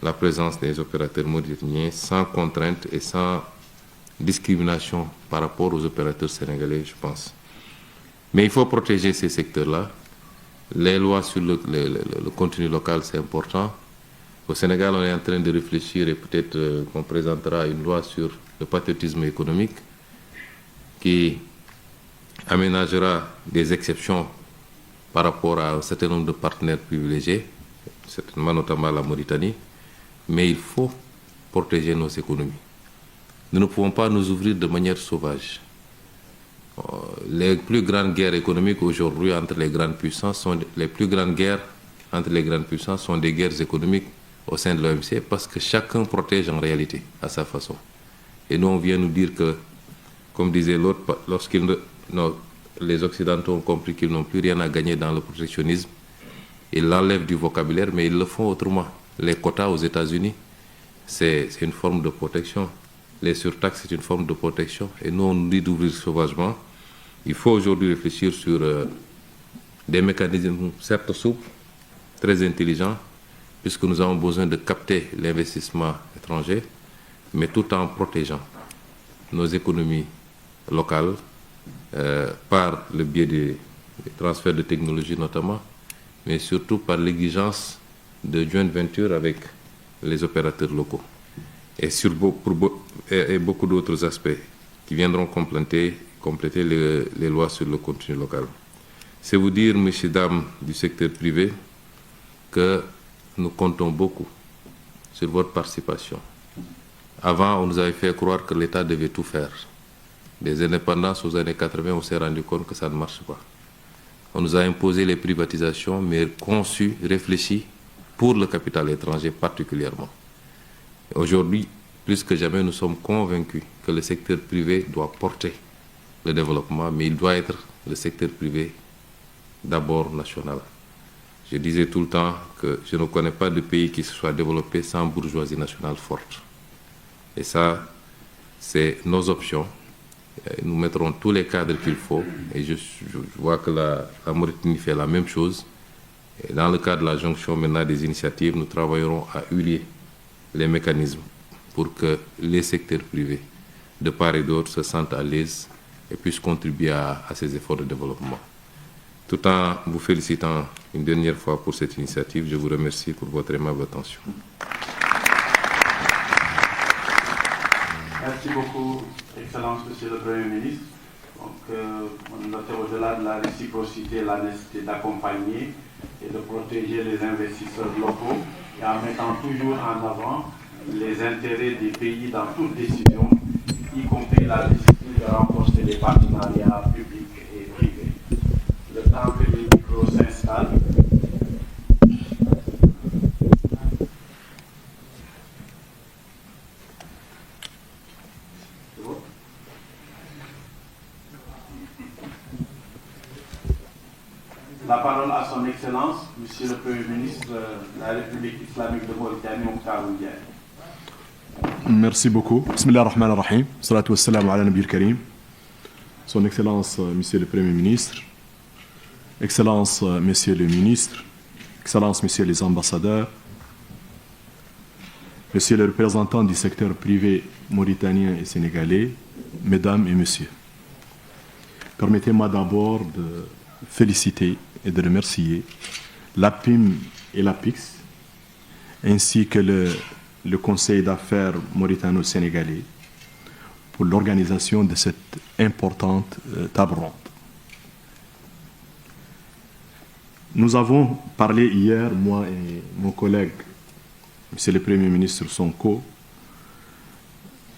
la présence des opérateurs mauritaniens sans contrainte et sans discrimination par rapport aux opérateurs sénégalais, je pense. Mais il faut protéger ces secteurs-là Les lois sur le contenu local, c'est important. Au Sénégal, on est en train de réfléchir et peut-être qu'on présentera une loi sur le patriotisme économique qui aménagera des exceptions par rapport à un certain nombre de partenaires privilégiés, certainement notamment la Mauritanie, mais il faut protéger nos économies. Nous ne pouvons pas nous ouvrir de manière sauvage. Les plus grandes guerres économiques aujourd'hui entre les grandes puissances sont les plus grandes guerres entre les grandes puissances sont des guerres économiques au sein de l'OMC parce que chacun protège en réalité à sa façon. Et nous, on vient nous dire que, comme disait l'autre, les Occidentaux ont compris qu'ils n'ont plus rien à gagner dans le protectionnisme, ils l'enlèvent du vocabulaire, mais ils le font autrement. Les quotas aux États-Unis, c'est une forme de protection. Les surtaxes, c'est une forme de protection. Et nous, on nous dit d'ouvrir sauvagement. Il faut aujourd'hui réfléchir sur des mécanismes certes souples, très intelligents, puisque nous avons besoin de capter l'investissement étranger, mais tout en protégeant nos économies locales par le biais des transferts de technologies notamment, mais surtout par l'exigence de joint venture avec les opérateurs locaux. Et sur beaucoup d'autres aspects qui viendront compléter les lois sur le contenu local. C'est vous dire, messieurs, dames du secteur privé, que nous comptons beaucoup sur votre participation. Avant, on nous avait fait croire que l'État devait tout faire. Des indépendances aux années 80, on s'est rendu compte que ça ne marche pas. On nous a imposé les privatisations, mais conçues, réfléchies pour le capital étranger particulièrement. Aujourd'hui, plus que jamais, nous sommes convaincus que le secteur privé doit porter le développement, mais il doit être le secteur privé d'abord national. Je disais tout le temps que je ne connais pas de pays qui se soit développé sans bourgeoisie nationale forte. Et ça, c'est nos options. Nous mettrons tous les cadres qu'il faut. Et je vois que la Mauritanie fait la même chose. Et dans le cadre de la jonction maintenant des initiatives, nous travaillerons à huiler les mécanismes pour que les secteurs privés, de part et d'autre, se sentent à l'aise et puissent contribuer à ces efforts de développement. Tout en vous félicitant une dernière fois pour cette initiative, je vous remercie pour votre aimable attention. Merci beaucoup, Excellence, Monsieur le Premier ministre. Donc, on notait au-delà de la réciprocité la nécessité d'accompagner et de protéger les investisseurs locaux et en mettant toujours en avant les intérêts des pays dans toute décision, y compris la décision de renforcer les partenariats publics et privés. Le temps que les micros s'installent. La parole à son Excellence, Monsieur le Premier ministre de la République islamique de Mauritanie, Mokhtar Ould Diagne. Merci beaucoup. Bismillah ar-Rahman ar-Rahim. Salatu wassalamu ala Nabi al-Karim. Son Excellence, Monsieur le Premier ministre, Excellence, Messieurs les ministres, Excellence, Messieurs les ambassadeurs, Messieurs les représentants du secteur privé mauritanien et sénégalais, Mesdames et Messieurs. Permettez-moi d'abord de féliciter et de remercier l'APIM et l'APIX, ainsi que le Conseil d'affaires mauritano-sénégalais pour l'organisation de cette importante table ronde. Nous avons parlé hier, moi et mon collègue, Monsieur le Premier ministre Sonko,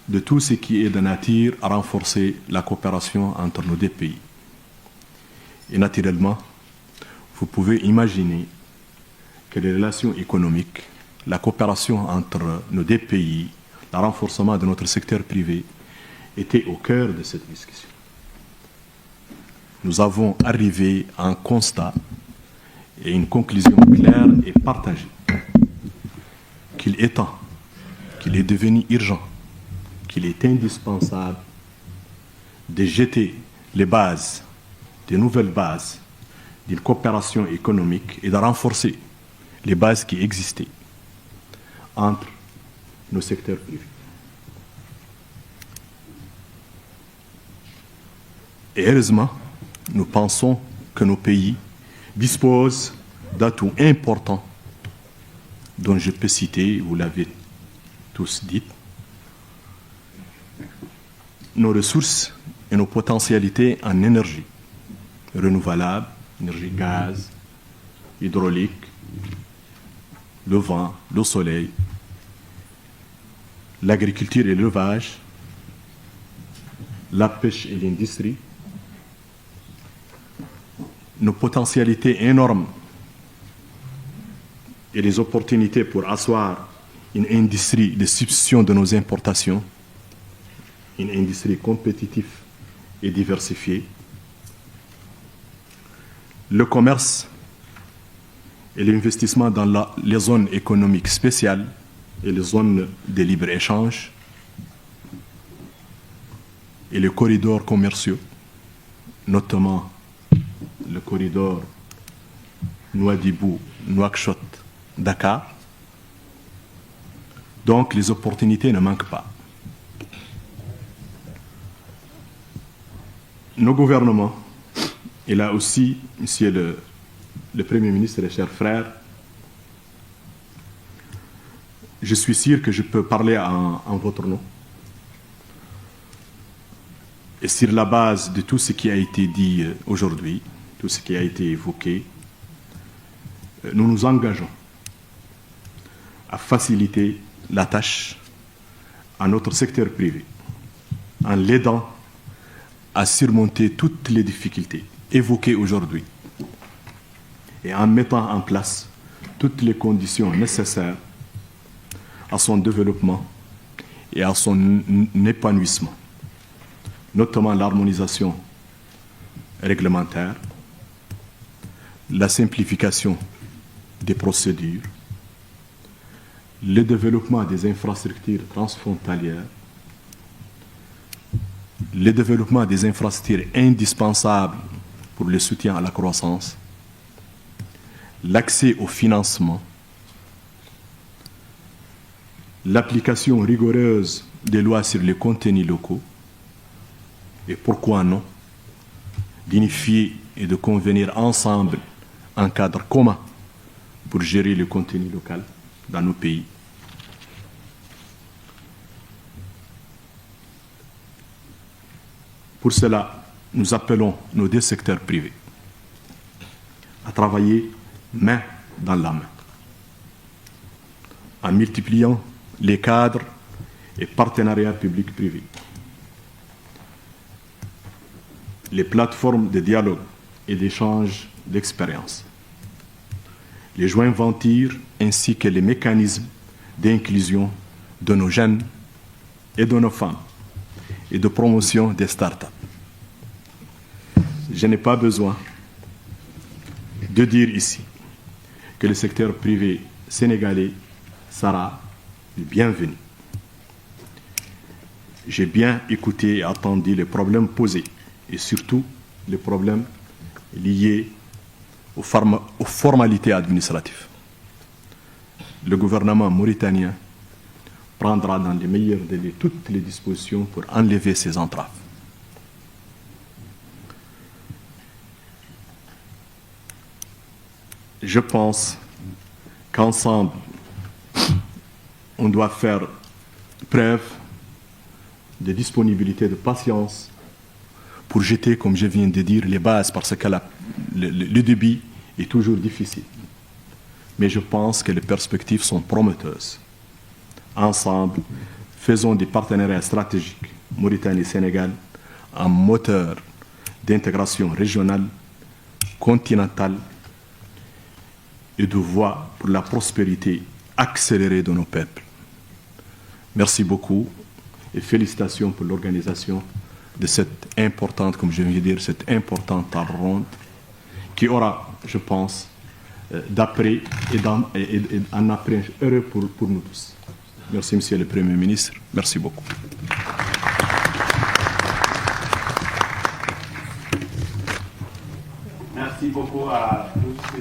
de tout ce qui est de nature à renforcer la coopération entre nos deux pays. Et naturellement, vous pouvez imaginer que les relations économiques, la coopération entre nos deux pays, le renforcement de notre secteur privé étaient au cœur de cette discussion. Nous avons arrivé à un constat et une conclusion claire et partagée qu'il est temps, qu'il est devenu urgent, qu'il est indispensable de jeter les bases, de nouvelles bases d'une coopération économique et de renforcer les bases qui existaient entre nos secteurs privés. Et heureusement, nous pensons que nos pays dispose d'atouts importants dont je peux citer, vous l'avez tous dit, nos ressources et nos potentialités en énergie renouvelable, énergie gaz, hydraulique, le vent, le soleil, l'agriculture et l'élevage, la pêche et l'industrie, nos potentialités énormes et les opportunités pour asseoir une industrie de substitution de nos importations, une industrie compétitive et diversifiée, le commerce et l'investissement dans les zones économiques spéciales et les zones de libre-échange et les corridors commerciaux, notamment le corridor Nouadhibou-Nouakchott-Dakar. Donc les opportunités ne manquent pas. Nos gouvernements, et là aussi, Monsieur le Premier ministre et chers frères, je suis sûr que je peux parler en votre nom. Et sur la base de tout ce qui a été dit aujourd'hui, tout ce qui a été évoqué, nous nous engageons à faciliter la tâche à notre secteur privé, en l'aidant à surmonter toutes les difficultés évoquées aujourd'hui et en mettant en place toutes les conditions nécessaires à son développement et à son épanouissement, notamment l'harmonisation réglementaire, la simplification des procédures, le développement des infrastructures transfrontalières, le développement des infrastructures indispensables pour le soutien à la croissance, l'accès au financement, l'application rigoureuse des lois sur les contenus locaux, et pourquoi non, d'unifier et de convenir ensemble un cadre commun pour gérer le contenu local dans nos pays. Pour cela, nous appelons nos deux secteurs privés à travailler main dans la main, en multipliant les cadres et partenariats publics-privés, les plateformes de dialogue et d'échange d'expériences, les joint ventures ainsi que les mécanismes d'inclusion de nos jeunes et de nos femmes et de promotion des startups. Je n'ai pas besoin de dire ici que le secteur privé sénégalais sera le bienvenu. J'ai bien écouté et attendu les problèmes posés et surtout les problèmes liés aux formalités administratives. Le gouvernement mauritanien prendra dans les meilleurs délais toutes les dispositions pour enlever ces entraves. Je pense qu'ensemble, on doit faire preuve de disponibilité, de patience pour jeter, comme je viens de dire, les bases, parce que le débit est toujours difficile. Mais je pense que les perspectives sont prometteuses. Ensemble, faisons des partenariats stratégiques, Mauritanie-Sénégal, un moteur d'intégration régionale, continentale et de voie pour la prospérité accélérée de nos peuples. Merci beaucoup et félicitations pour l'organisation de cette importante, comme je viens de dire, cette importante table ronde qui aura, je pense, d'après et un après heureux pour nous tous. Merci, Monsieur le Premier ministre. Merci beaucoup. Merci beaucoup à tous.